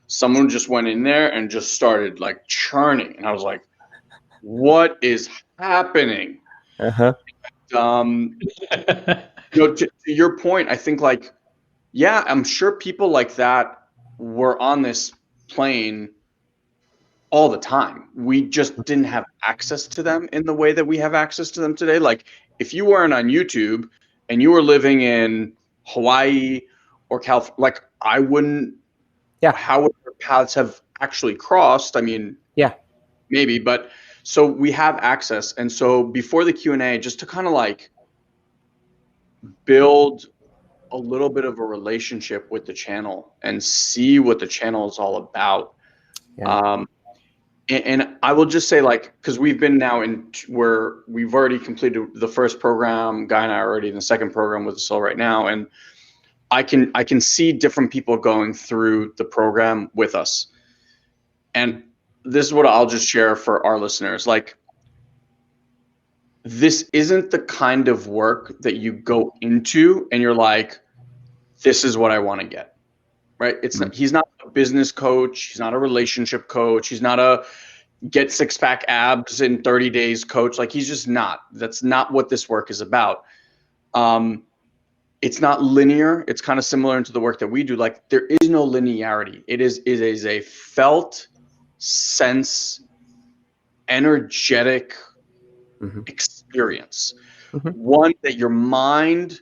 someone just went in there and just started like churning, and I was like, what is happening? Uh-huh. To your point, I think like, yeah, I'm sure people like that were on this plane all the time. We just didn't have access to them in the way that we have access to them today. Like if you weren't on YouTube and you were living in Hawaii or California, like I wouldn't, how would our paths have actually crossed? I mean, maybe, but so we have access. And so before the Q&A, just to kind of like build a little bit of a relationship with the channel and see what the channel is all about. And I will just say, like, because we've been now in where we've already completed the first program, Guy and I are already in the second program with Asil right now, and I can see different people going through the program with us. And this is what I'll just share for our listeners. Like, this isn't the kind of work that you go into and you're like, this is what I want to get. Right? It's not, he's not a business coach, he's not a relationship coach, he's not a get six-pack abs in 30 days coach. Like he's just not. That's not what this work is about. It's not linear. It's kind of similar to the work that we do. Like there is no linearity. It is a felt sense, energetic experience. One that your mind,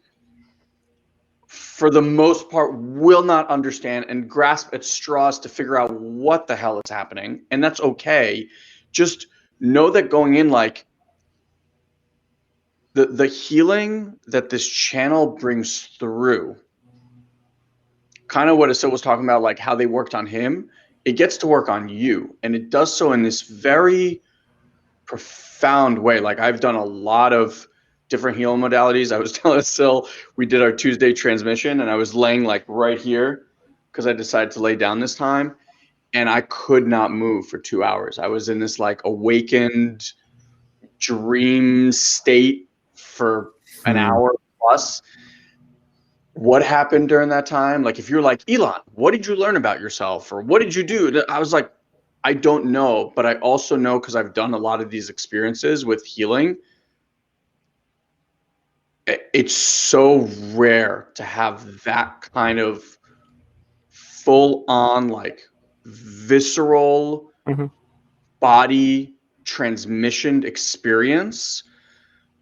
for the most part, will not understand and grasp at straws to figure out what the hell is happening. And that's okay. Just know that going in, like the healing that this channel brings through, kind of what Asil was talking about, like how they worked on him, it gets to work on you. And it does so in this very profound way. Like I've done a lot of different healing modalities. I was telling Asil, we did our Tuesday transmission and I was laying like right here because I decided to lay down this time and I could not move for 2 hours. I was in this like awakened dream state for an hour plus. What happened during that time? Like if you're like, Elon, what did you learn about yourself? Or what did you do? I was like, I don't know, but I also know because I've done a lot of these experiences with healing. It's so rare to have that kind of full on like visceral body transmission experience.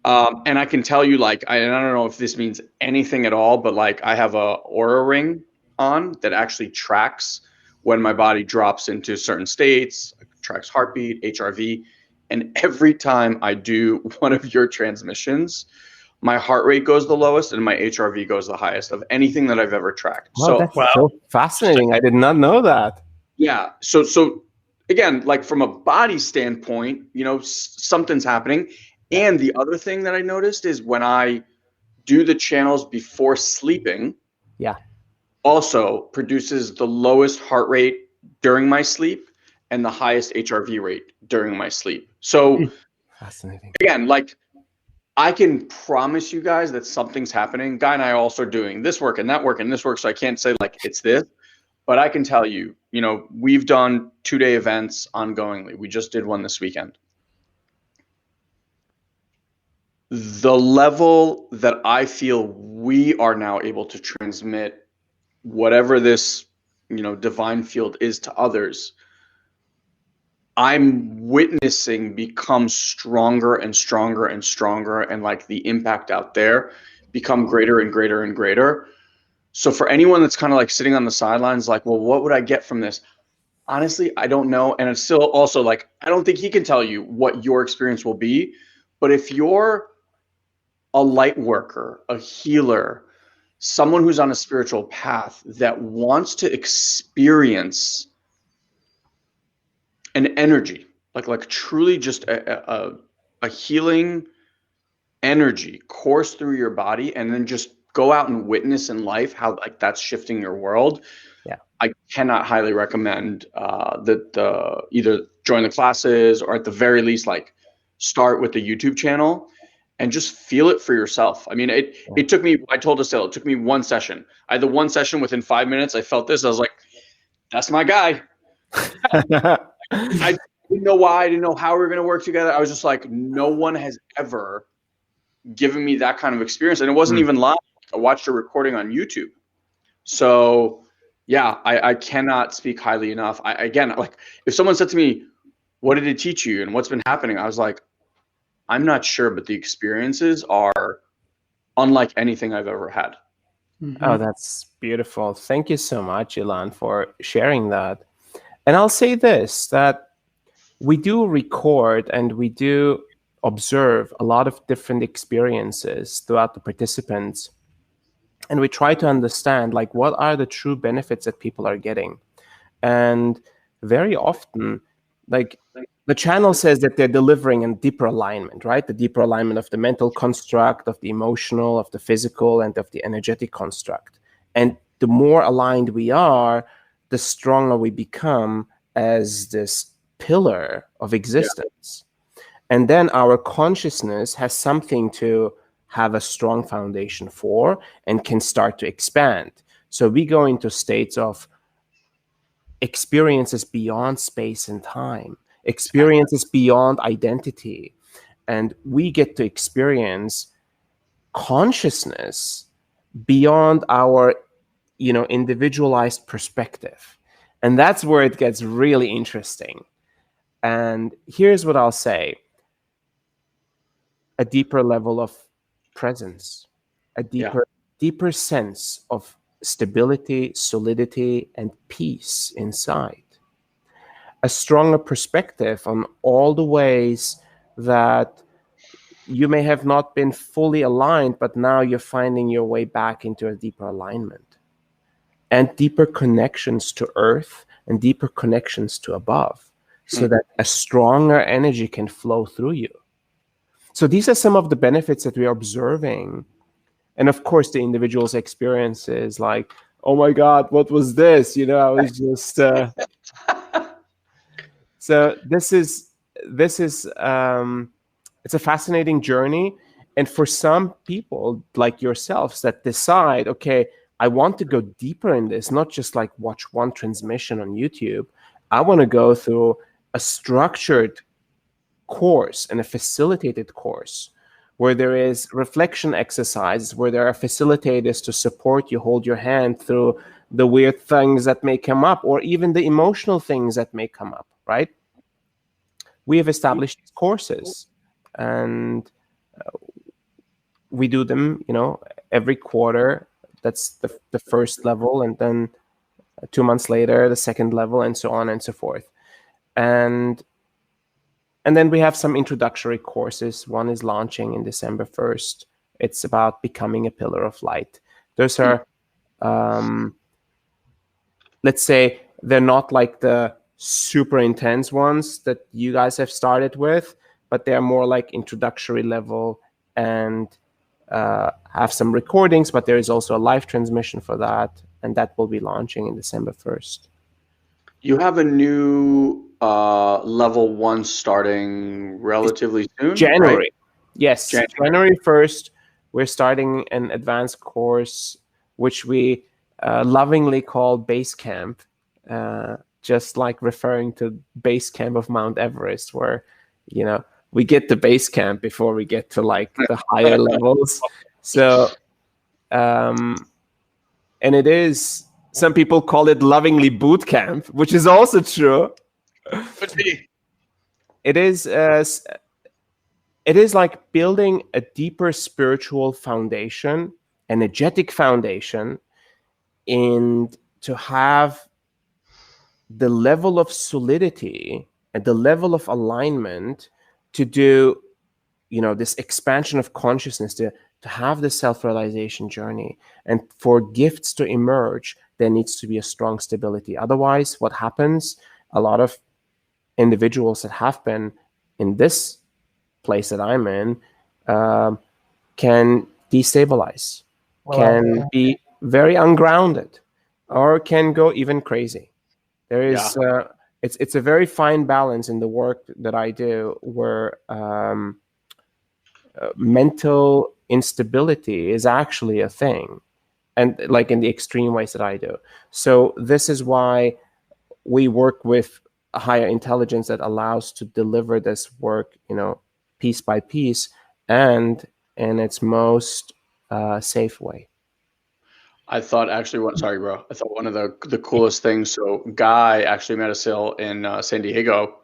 And I can tell you, like, I don't know if this means anything at all, but like I have a Aura ring on that actually tracks when my body drops into certain states, tracks heartbeat, HRV. And every time I do one of your transmissions, my heart rate goes the lowest and my HRV goes the highest of anything that I've ever tracked. Wow, that's so fascinating. I did not know that. Yeah. So again, like from a body standpoint, you know, something's happening. And the other thing that I noticed is when I do the channels before sleeping, also produces the lowest heart rate during my sleep and the highest HRV rate during my sleep. So fascinating. Again, like I can promise you guys that something's happening. Guy and I also are doing this work and that work and this work. So I can't say like it's this, but I can tell you, you know, we've done 2-day events ongoingly. We just did one this weekend. The level that I feel we are now able to transmit whatever this, you know, divine field is to others, I'm witnessing become stronger and stronger and stronger, and like the impact out there become greater and greater and greater. So for anyone that's kind of like sitting on the sidelines, like, well, what would I get from this? Honestly, I don't know. And it's still also like, I don't think he can tell you what your experience will be. But if you're a light worker, a healer, someone who's on a spiritual path that wants to experience an energy, like truly just a healing energy course through your body, and then just go out and witness in life how like that's shifting your world. I cannot highly recommend that either join the classes or at the very least like start with the YouTube channel and just feel it for yourself. I mean, it took me, I told Asil, it took me one session. I had the one session within 5 minutes. I felt this. I was like, that's my guy. I didn't know why. I didn't know how we were going to work together. I was just like, no one has ever given me that kind of experience. And it wasn't even live. I watched a recording on YouTube. So yeah, I cannot speak highly enough. Again, like if someone said to me, what did it teach you and what's been happening? I was like, I'm not sure, but the experiences are unlike anything I've ever had. Oh, that's beautiful. Thank you so much, Ilan, for sharing that. And I'll say this, that we do record and we do observe a lot of different experiences throughout the participants. And we try to understand, like, what are the true benefits that people are getting. And very often, like, the channel says that they're delivering a deeper alignment, right? The deeper alignment of the mental construct, of the emotional, of the physical, and of the energetic construct. And the more aligned we are, the stronger we become as this pillar of existence. And then our consciousness has something to have a strong foundation for and can start to expand. So we go into states of experiences beyond space and time, experiences beyond identity. And we get to experience consciousness beyond our, individualized perspective. And that's where it gets really interesting. And here's what I'll say: a deeper level of presence, a deeper sense of stability, solidity, and peace inside. A stronger perspective on all the ways that you may have not been fully aligned, but now you're finding your way back into a deeper alignment. And deeper connections to earth and deeper connections to above, so that a stronger energy can flow through you. So these are some of the benefits that we're observing. And of course, the individual's experiences, like, oh my God, what was this? I was just... So this is it's a fascinating journey. And for some people like yourselves that decide, okay, I want to go deeper in this, not just like watch one transmission on YouTube. I want to go through a structured course and a facilitated course where there is reflection exercises, where there are facilitators to support you, hold your hand through the weird things that may come up, or even the emotional things that may come up, right? We have established these courses, and we do them, every quarter. That's the first level, and then 2 months later, the second level, and so on and so forth. And then we have some introductory courses. One is launching in December 1st. It's about becoming a pillar of light. Those are, let's say, they're not like the super intense ones that you guys have started with, but they're more like introductory level, and have some recordings, but there is also a live transmission for that, and that will be launching in December 1st. You have a new level 1 starting relatively soon, January. right? Yes, January 1st, we're starting an advanced course, which we lovingly call Base Camp, just like referring to base camp of Mount Everest, where, we get to base camp before we get to like the higher levels. So, and it is, some people call it lovingly boot camp, which is also true. It is like building a deeper spiritual foundation, energetic foundation, and to have the level of solidity and the level of alignment to do, this expansion of consciousness, to have the self-realization journey. And for gifts to emerge, there needs to be a strong stability. Otherwise, what happens, a lot of individuals that have been in this place that I'm in can destabilize, can be very ungrounded, or can go even crazy. There is it's a very fine balance in the work that I do, where mental instability is actually a thing, and like in the extreme ways that I do. So this is why we work with a higher intelligence that allows to deliver this work, piece by piece, and in its most safe way. I thought actually, sorry, bro. I thought one of the coolest things. So, Guy actually met Asil in San Diego.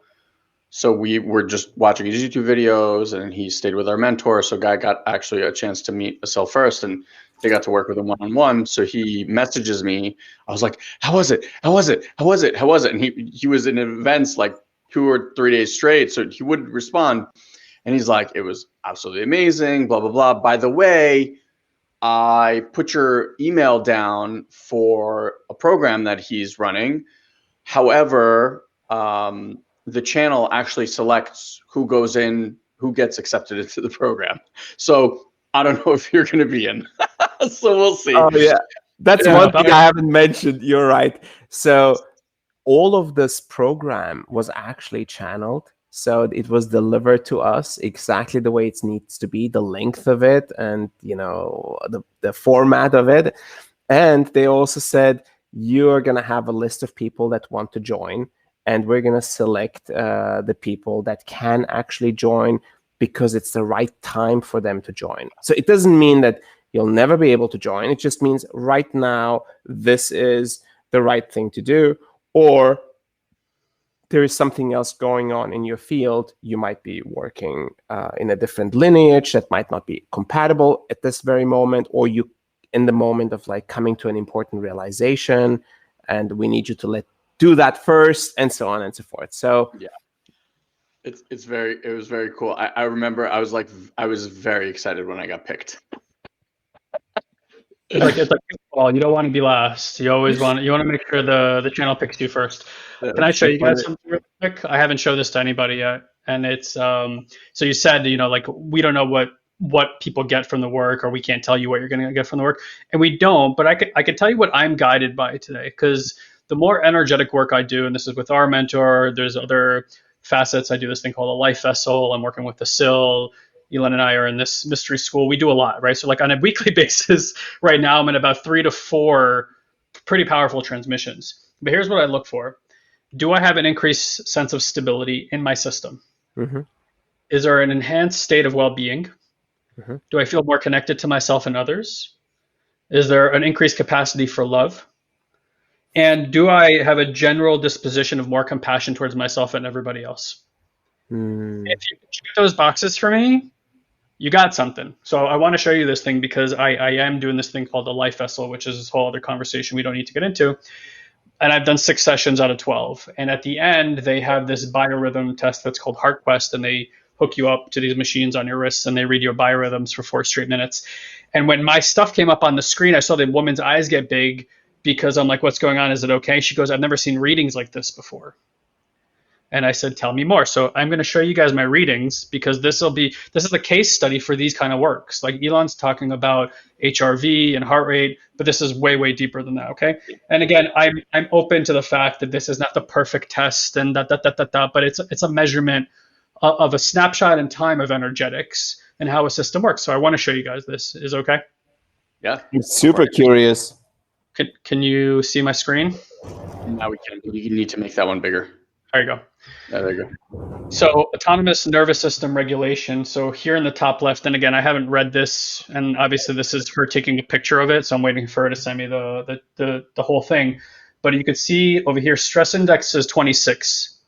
So we were just watching his YouTube videos, and he stayed with our mentor. So, Guy got actually a chance to meet Asil first, and they got to work with him one-on-one. So he messages me. I was like, "How was it? How was it? How was it? How was it?" And he was in events like 2 or 3 days straight, so he wouldn't respond. And he's like, "It was absolutely amazing. Blah blah blah. By the way, I put your email down for a program that he's running. However, the channel actually selects who goes in, who gets accepted into the program. So I don't know if you're going to be in. So we'll see." Oh yeah, that's Yeah, one thing I haven't mentioned. You're right. So all of this program was actually channeled. So it was delivered to us exactly the way it needs to be, the length of it, and the format of it. And they also said you're gonna have a list of people that want to join, and we're gonna select the people that can actually join because it's the right time for them to join. So it doesn't mean that you'll never be able to join. It just means right now this is the right thing to do, or there is something else going on in your field. You might be working in a different lineage that might not be compatible at this very moment, or you in the moment of like coming to an important realization, and we need you to do that first, and so on and so forth. So yeah, it was very cool. I remember I was very excited when I got picked. It's like football. You don't want to be last. You want to make sure the channel picks you first. Can I show you guys something real quick? I haven't showed this to anybody yet, and it's so you said like we don't know what people get from the work, or we can't tell you what you're going to get from the work, and we don't. But I could tell you what I'm guided by today, because the more energetic work I do, and this is with our mentor, there's other facets. I do this thing called a life vessel. I'm working with the SIL. Elon and I are in this mystery school. We do a lot, right? So like on a weekly basis right now, I'm in about 3 to 4 pretty powerful transmissions. But here's what I look for. Do I have an increased sense of stability in my system? Mm-hmm. Is there an enhanced state of well-being? Mm-hmm. Do I feel more connected to myself and others? Is there an increased capacity for love? And do I have a general disposition of more compassion towards myself and everybody else? If you check those boxes for me, you got something. So I want to show you this thing, because I am doing this thing called the life vessel, which is this whole other conversation we don't need to get into. And I've done 6 sessions out of 12. And at the end, they have this biorhythm test that's called Heart Quest, and they hook you up to these machines on your wrists, and they read your biorhythms for 4 straight minutes. And when my stuff came up on the screen, I saw the woman's eyes get big, because I'm like, "What's going on? Is it okay?" She goes, "I've never seen readings like this before." And I said, "Tell me more." So I'm going to show you guys my readings, because this is a case study for these kind of works. Like Elon's talking about HRV and heart rate, but this is way, way deeper than that. Okay. And again, I'm open to the fact that this is not the perfect test and but it's a measurement of a snapshot in time of energetics and how a system works. So I want to show you guys this. Is okay? Yeah. I'm super curious. Can you see my screen? Now we can. You need to make that one bigger. There you go. Yeah, there you go. So autonomous nervous system regulation. So here in the top left, and again, I haven't read this, and obviously this is her taking a picture of it, so I'm waiting for her to send me the whole thing. But you could see over here, stress index is 26.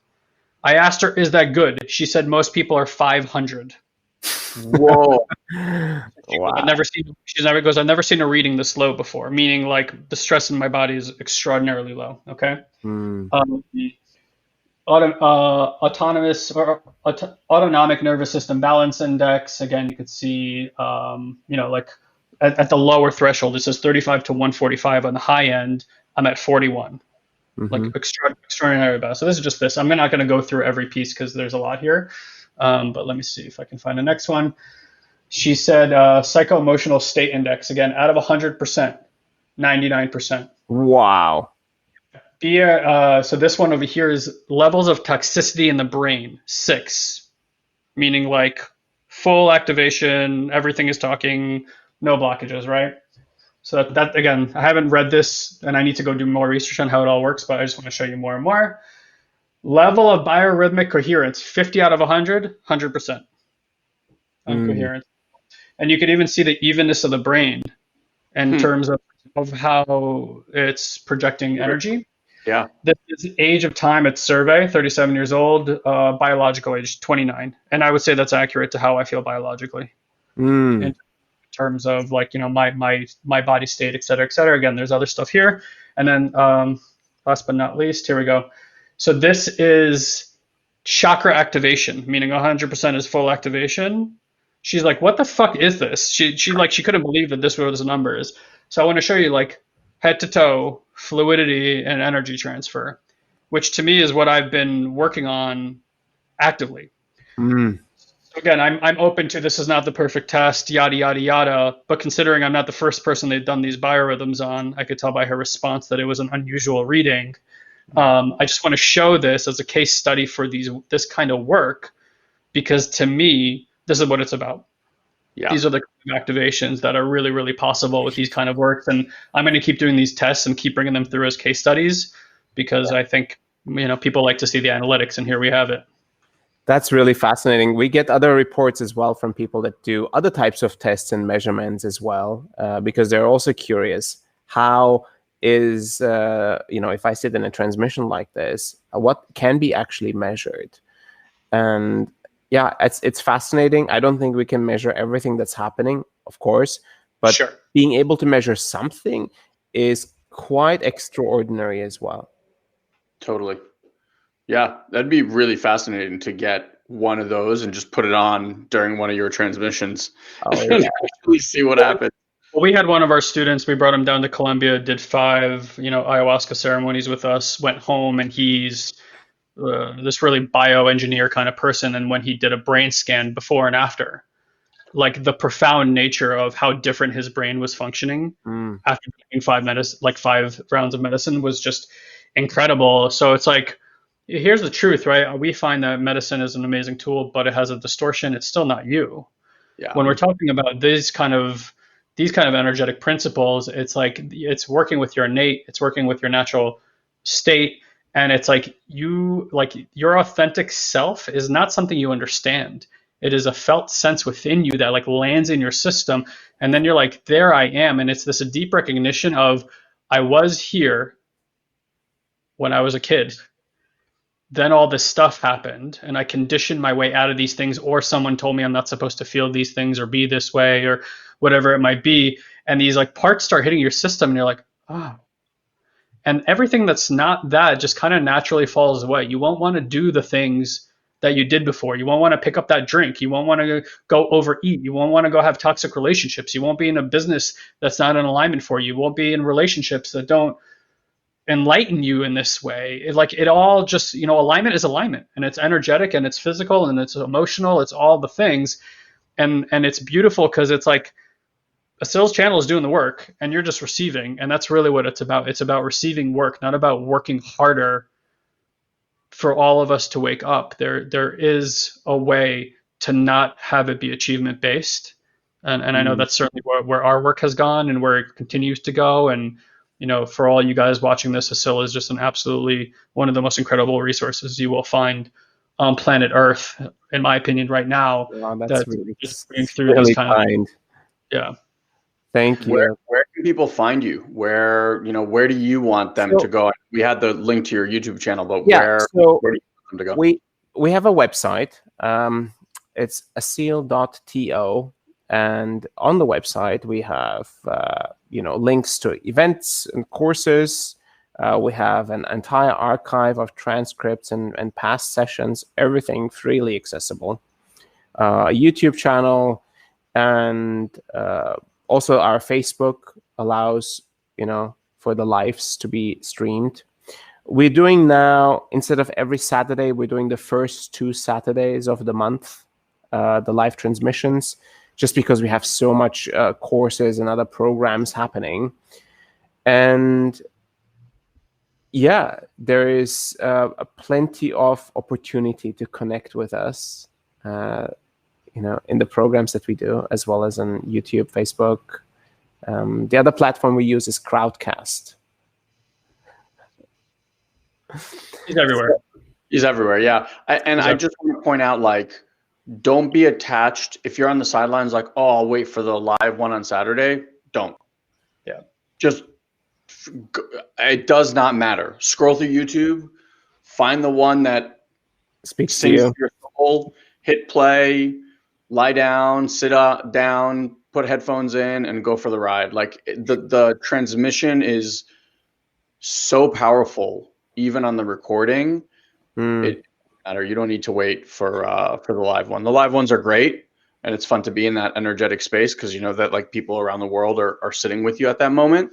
I asked her, "Is that good?" She said most people are 500. Whoa. Wow. I've never seen a reading this low before, meaning like the stress in my body is extraordinarily low. Okay. Autonomic nervous system balance index. Again, you could see, like at the lower threshold, it says 35 to 145. On the high end, I'm at 41. Like extraordinary bad. So this is just this. I'm not going to go through every piece because there's a lot here. But let me see if I can find the next one. She said psycho-emotional state index. Again, out of 100%, 99%. Wow. So this one over here is levels of toxicity in the brain, 6, meaning like full activation, everything is talking, no blockages, right? So that again, I haven't read this and I need to go do more research on how it all works, but I just want to show you more and more. Level of biorhythmic coherence, 50 out of 100, 100% on coherence. And you could even see the evenness of the brain in terms of how it's projecting energy. Yeah. This is age of time at survey, 37 years old, biological age 29. And I would say that's accurate to how I feel biologically in terms of like, my body state, et cetera, et cetera. Again, there's other stuff here. And then last but not least, here we go. So this is chakra activation, meaning 100% is full activation. She's like, what the fuck is this? She couldn't believe that this was the numbers. So I want to show you like head to toe fluidity and energy transfer, which to me is what I've been working on actively. So again, I'm open to this is not the perfect test, yada, yada, yada. But considering I'm not the first person they've done these biorhythms on, I could tell by her response that it was an unusual reading. I just want to show this as a case study for this kind of work, because to me, this is what it's about. Yeah. These are the activations that are really, really possible with these kind of works. And I'm going to keep doing these tests and keep bringing them through as case studies, because I think, people like to see the analytics, and here we have it. That's really fascinating. We get other reports as well from people that do other types of tests and measurements as well, because they're also curious. How is, if I sit in a transmission like this, what can be actually measured? And yeah, it's fascinating. I don't think we can measure everything that's happening, of course, but Sure. Being able to measure something is quite extraordinary as well. Totally. Yeah, that'd be really fascinating to get one of those and just put it on during one of your transmissions and actually see what happens. Well, we had one of our students, we brought him down to Colombia, did 5, ayahuasca ceremonies with us, went home, and he's this really bioengineer kind of person. And when he did a brain scan before and after, like the profound nature of how different his brain was functioning after taking 5 rounds of medicine was just incredible. So it's like, here's the truth, right? We find that medicine is an amazing tool, but it has a distortion. It's still not you. Yeah. When we're talking about these kind of energetic principles, it's like it's working with your innate, it's working with your natural state, and it's like your authentic self is not something you understand. It is a felt sense within you that like lands in your system, and then you're like, there I am, and it's this deep recognition of I was here when I was a kid. Then all this stuff happened, and I conditioned my way out of these things, or someone told me I'm not supposed to feel these things or be this way or whatever it might be. And these like parts start hitting your system, and you're like, oh. And everything that's not that just kind of naturally falls away. You won't want to do the things that you did before. You won't want to pick up that drink. You won't want to go overeat. You won't want to go have toxic relationships. You won't be in a business that's not in alignment for you. You won't be in relationships that don't enlighten you in this way. It all just, alignment is alignment, and it's energetic, and it's physical, and it's emotional. It's all the things. And it's beautiful because it's like Asil's channel is doing the work and you're just receiving. And that's really what it's about. It's about receiving work, not about working harder for all of us to wake up. There is a way to not have it be achievement based. And I know that's certainly where our work has gone and where it continues to go. And, for all you guys watching this, Asil is just an absolutely one of the most incredible resources you will find on planet Earth, in my opinion, right now. Wow, that's really, just going through really these kind of, yeah. Thank you. Where can people find you? Where do you want them to go? We had the link to your YouTube channel, but where do you want them to go? We have a website. It's asil.to, and on the website we have links to events and courses. We have an entire archive of transcripts and past sessions, everything freely accessible. A YouTube channel, and also our Facebook allows, for the lives to be streamed. We're doing now, instead of every Saturday, we're doing the first 2 Saturdays of the month, the live transmissions, just because we have so much courses and other programs happening. And yeah, there is plenty of opportunity to connect with us. in the programs that we do, as well as on YouTube, Facebook. The other platform we use is Crowdcast. He's everywhere. He's everywhere, yeah. I just want to point out, like, don't be attached. If you're on the sidelines, like, oh, I'll wait for the live one on Saturday. Don't. Yeah. Just, it does not matter. Scroll through YouTube, find the one that Speaks to sings you. to your soul, hit play, lie down, sit down, put headphones in, and go for the ride. Like, the transmission is so powerful, even on the recording. It doesn't matter. You don't need to wait for the live one. The live ones are great, and it's fun to be in that energetic space because you know that like people around the world are sitting with you at that moment.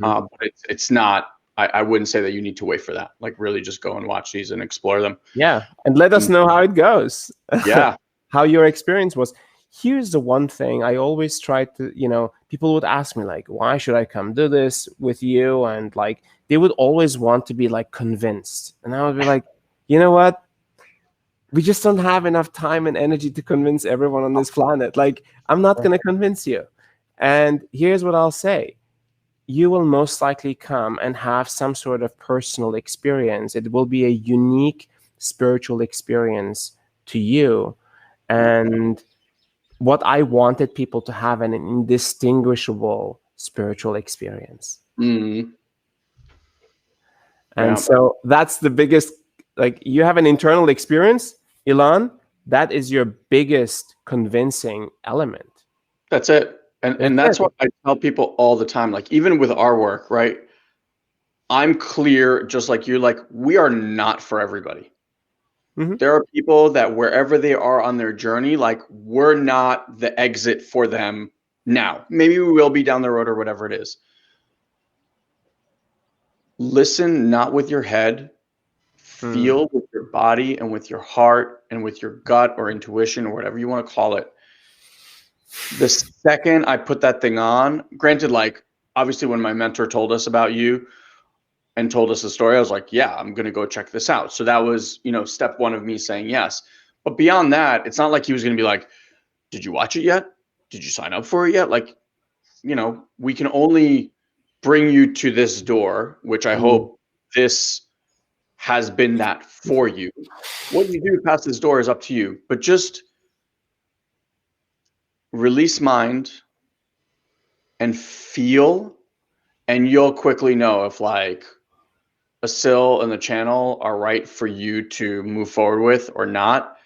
But it's not. I wouldn't say that you need to wait for that. Like, really, just go and watch these and explore them. Yeah, and let us know how it goes. Yeah. How your experience was. Here's the one thing I always try to, people would ask me, like, why should I come do this with you? And like, they would always want to be like convinced. And I would be like, you know what? We just don't have enough time and energy to convince everyone on this planet. Like, I'm not going to convince you. And here's what I'll say. You will most likely come and have some sort of personal experience. It will be a unique spiritual experience to you. And what I wanted people to have an indistinguishable spiritual experience. Mm-hmm. And so that's the biggest, like, you have an internal experience, Ilan, that is your biggest convincing element. That's it. And that's what I tell people all the time. Like, even with our work, right? I'm clear, just like you, like, we are not for everybody. There are people that wherever they are on their journey, like, we're not the exit for them now. Maybe we will be down the road or whatever it is. Listen, not with your head, feel with your body and with your heart and with your gut or intuition or whatever you want to call it. The second I put that thing on, granted, like, obviously when my mentor told us about you and told us the story, I was like, yeah, I'm going to go check this out. So that was, step one of me saying yes. But beyond that, it's not like he was going to be like, did you watch it yet? Did you sign up for it yet? Like, we can only bring you to this door, which I hope this has been that for you. What you do past this door is up to you, but just release mind and feel, and you'll quickly know if like Asil and the channel are right for you to move forward with or not.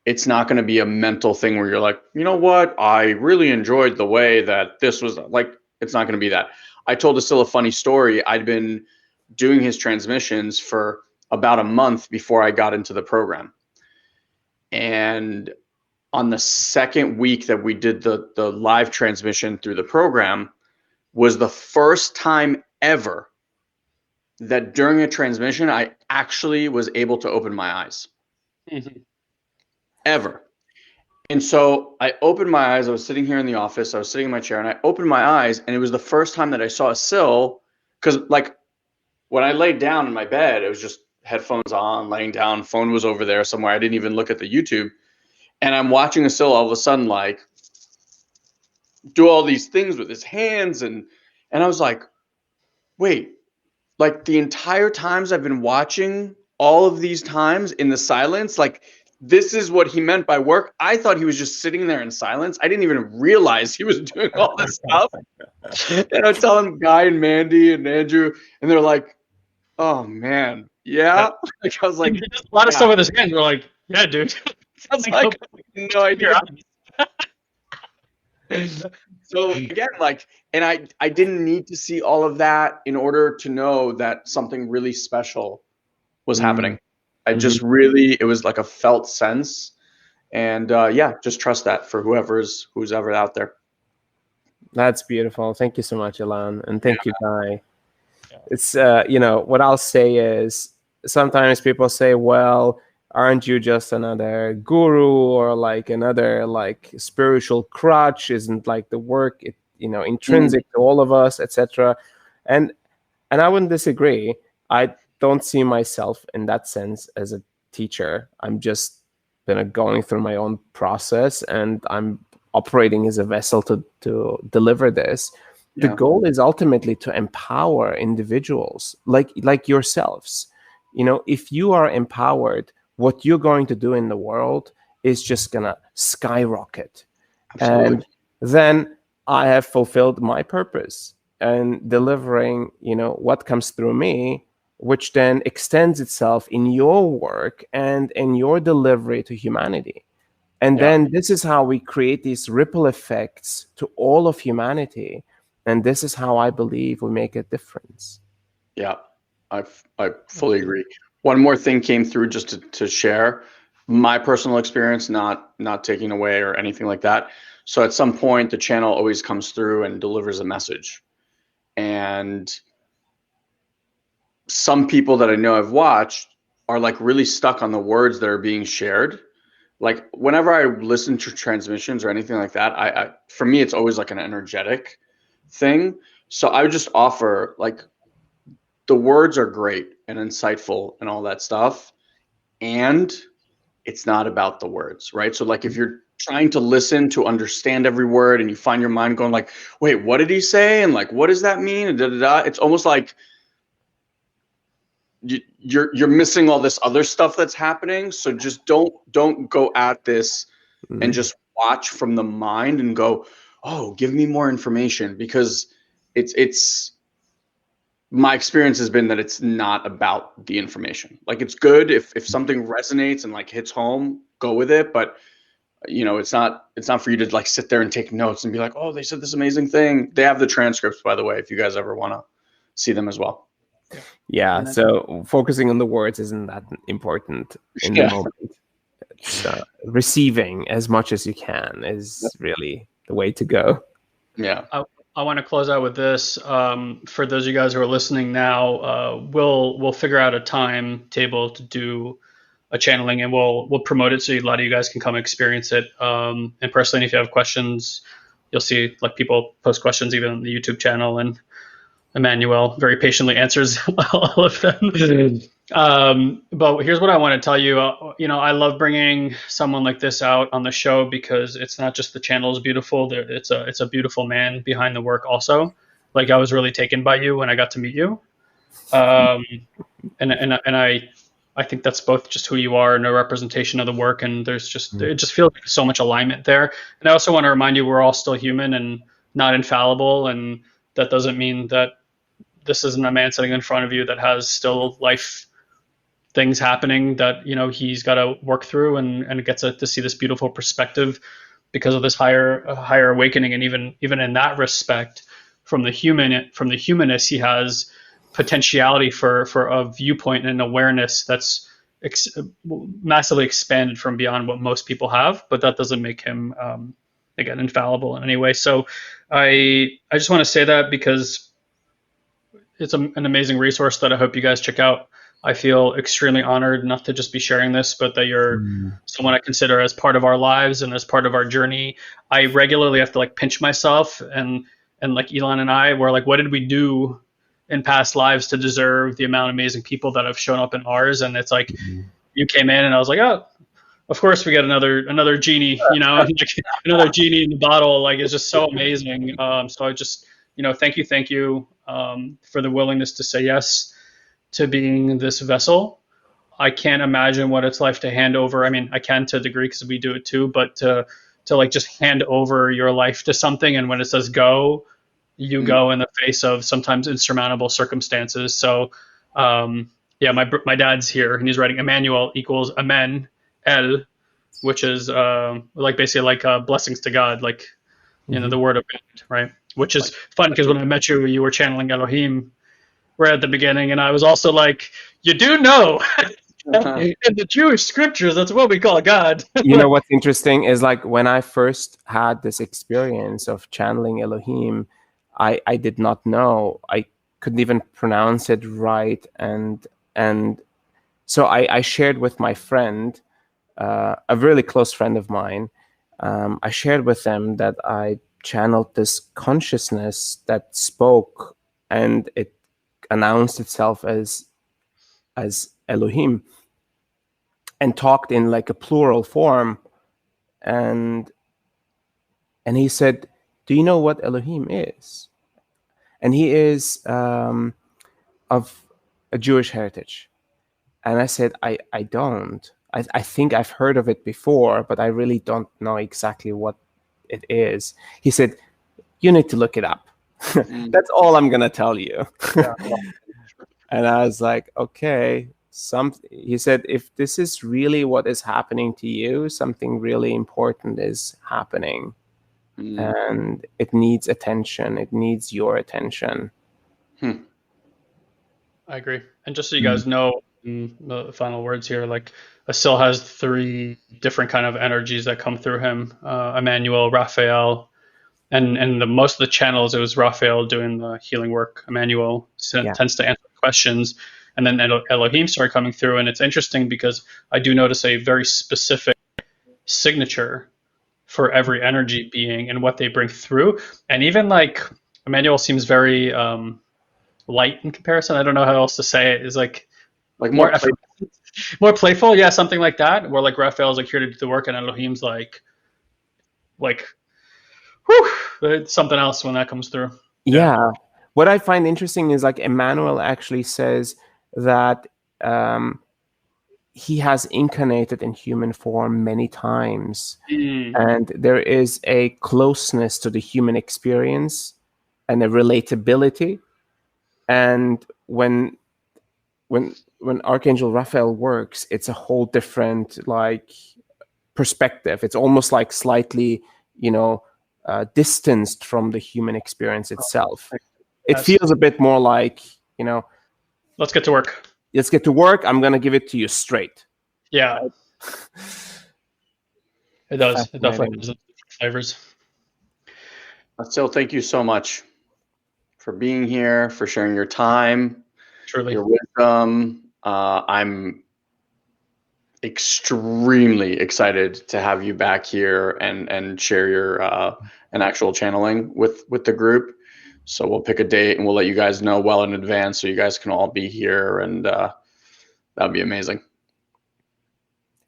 It's not going to be a mental thing where you're like, you know what? I really enjoyed the way that this was like, it's not going to be that. I told Asil a funny story. I'd been doing his transmissions for about a month before I got into the program. And on the second week that we did the live transmission through the program was the first time ever that during a transmission, I actually was able to open my eyes. Ever. And so I opened my eyes. I was sitting here in the office. I was sitting in my chair and I opened my eyes, and it was the first time that I saw Asil, because like when I laid down in my bed, it was just headphones on, laying down, phone was over there somewhere. I didn't even look at the YouTube. And I'm watching Asil all of a sudden like do all these things with his hands. And I was like, wait, like the entire times I've been watching all of these times in the silence, like this is what he meant by work. I thought he was just sitting there in silence. I didn't even realize he was doing all this stuff. And I was telling Guy and Mandy and Andrew, and they're like, oh man, yeah. Like, I was like, a lot of stuff with his hands. We're like, yeah, dude. Sounds like no idea. So again, like, and I didn't need to see all of that in order to know that something really special was happening. I just really, it was like a felt sense. And yeah, just trust that for who's ever out there. That's beautiful. Thank you so much, Ilan. And thank you, Guy. Yeah. It's, what I'll say is sometimes people say, well, aren't you just another guru or like another like spiritual crutch? Isn't like the work, intrinsic to all of us, etc. And I wouldn't disagree. I don't see myself in that sense as a teacher. I'm just going through my own process, and I'm operating as a vessel to deliver this. The goal is ultimately to empower individuals like yourselves. If you are empowered, what you're going to do in the world is just gonna skyrocket. Absolutely. And then I have fulfilled my purpose and delivering, what comes through me, which then extends itself in your work and in your delivery to humanity. And then this is how we create these ripple effects to all of humanity. And this is how I believe we make a difference. Yeah, I fully agree. One more thing came through just to share my personal experience, not taking away or anything like that. So at some point, the channel always comes through and delivers a message. And some people that I know I've watched are like really stuck on the words that are being shared. Like whenever I listen to transmissions or anything like that, I for me, it's always like an energetic thing. So I would just offer, like, the words are great and insightful and all that stuff, and it's not about the words, right? So like if you're trying to listen to understand every word and you find your mind going like, wait, what did he say? And like, what does that mean? And it's almost like you're missing all this other stuff that's happening. So just don't go at this and just watch from the mind and go, oh, give me more information, because it's my experience has been that it's not about the information. Like, it's good if something resonates and like hits home, go with it. But it's not for you to like sit there and take notes and be like, oh, they said this amazing thing. They have the transcripts, by the way, if you guys ever want to see them as well. Yeah. So focusing on the words isn't that important in the moment. It's, receiving as much as you can is really the way to go. Yeah. I want to close out with this. For those of you guys who are listening now, we'll figure out a timetable to do a channeling, and we'll promote it so a lot of you guys can come experience it. And personally, if you have questions, you'll see like people post questions even on the YouTube channel, and Emmanuel very patiently answers all of them. But here's what I want to tell you. I love bringing someone like this out on the show because it's not just the channel is beautiful. It's a beautiful man behind the work also. Like, I was really taken by you when I got to meet you. And I think that's both just who you are and a representation of the work. And it just feels like so much alignment there. And I also want to remind you, we're all still human and not infallible. And that doesn't mean that this isn't a man sitting in front of you that has still life things happening that he's got to work through, and gets to see this beautiful perspective because of this higher awakening. And even in that respect, from the humanness, he has potentiality for a viewpoint and awareness that's massively expanded from beyond what most people have. But that doesn't make him again infallible in any way. So I just want to say that because it's an amazing resource that I hope you guys check out. I feel extremely honored not to just be sharing this, but that you're someone I consider as part of our lives and as part of our journey. I regularly have to like pinch myself, and like Elon and I were like, what did we do in past lives to deserve the amount of amazing people that have shown up in ours? And it's like, you came in and I was like, oh, of course we got another genie, another genie in the bottle. Like, it's just so amazing. So I just, thank you for the willingness to say yes to being this vessel. I can't imagine what it's like to hand over. I mean, I can to a degree because we do it too, but to like just hand over your life to something, and when it says go, you go in the face of sometimes insurmountable circumstances. So, yeah, my dad's here and he's writing Emmanuel equals Amen El, which is like basically like blessings to God, like the word of God, right? Which is fun because when I met you, you were channeling Elohim right at the beginning, and I was also like, you do know in the Jewish scriptures, that's what we call God. What's interesting is, like, when I first had this experience of channeling Elohim, I did not know. I couldn't even pronounce it right, and so I shared with my friend, a really close friend of mine. I shared with them that I channeled this consciousness that spoke, and it announced itself as Elohim. and talked in like a plural form. And he said, "Do you know what Elohim is?" And he is of a Jewish heritage. And I said, I don't. I think I've heard of it before, but I really don't know exactly what it is. He said, "You need to look it up." That's all I'm going to tell you. Yeah. And I was like, okay. He said, if this is really what is happening to you, something really important is happening. And it needs attention. It needs your attention. I agree. And just so you guys know, the final words here, like Asil has 3 different kind of energies that come through him: Emmanuel, Raphael, and most of the channels it was Raphael doing the healing work. Emmanuel tends to answer questions, and then Elohim started coming through. And it's interesting because I do notice a very specific signature for every energy being and what they bring through. And even like Emmanuel seems very light in comparison. I don't know how else to say it. Is like more playful. Yeah, something like that. Where like Raphael's like here to do the work, and Elohim's like whew, something else when that comes through. Yeah. What I find interesting is like Emmanuel actually says that he has incarnated in human form many times, and there is a closeness to the human experience and a relatability. And when Archangel Raphael works, it's a whole different like perspective. It's almost like slightly, distanced from the human experience itself. It feels a bit more like, let's get to work. Let's get to work. I'm going to give it to you straight. Yeah. It does. It definitely has flavors. Asil, thank you so much for being here, for sharing your time, Truly. your wisdom. I'm extremely excited to have you back here and share your an actual channeling with the group. So we'll pick a date and we'll let you guys know well in advance so you guys can all be here, and that'd be amazing.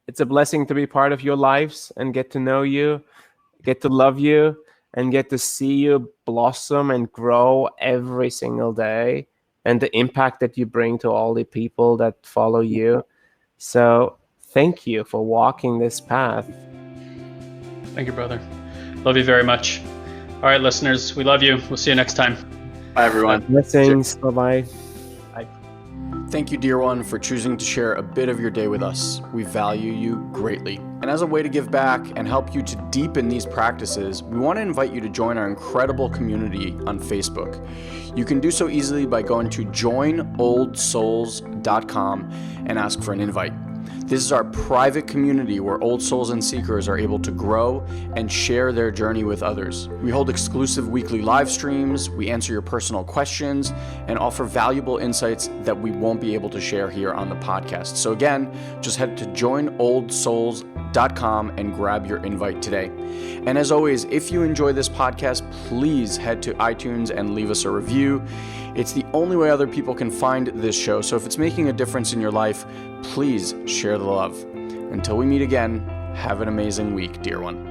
It's a blessing to be part of your lives and get to know you, get to love you, and get to see you blossom and grow every single day, and the impact that you bring to all the people that follow you. So thank you for walking this path. Thank you, brother. Love you very much. All right, listeners, we love you. We'll see you next time. Bye, everyone. Blessings. Bye-bye. Bye. Thank you, dear one, for choosing to share a bit of your day with us. We value you greatly. And as a way to give back and help you to deepen these practices, we want to invite you to join our incredible community on Facebook. You can do so easily by going to joinoldsouls.com and ask for an invite. This is our private community where old souls and seekers are able to grow and share their journey with others. We hold exclusive weekly live streams, we answer your personal questions, and offer valuable insights that we won't be able to share here on the podcast. So again, just head to joinoldsouls.com and grab your invite today. And as always, if you enjoy this podcast, please head to iTunes and leave us a review. It's the only way other people can find this show. So if it's making a difference in your life, please share the love. Until we meet again, have an amazing week, dear one.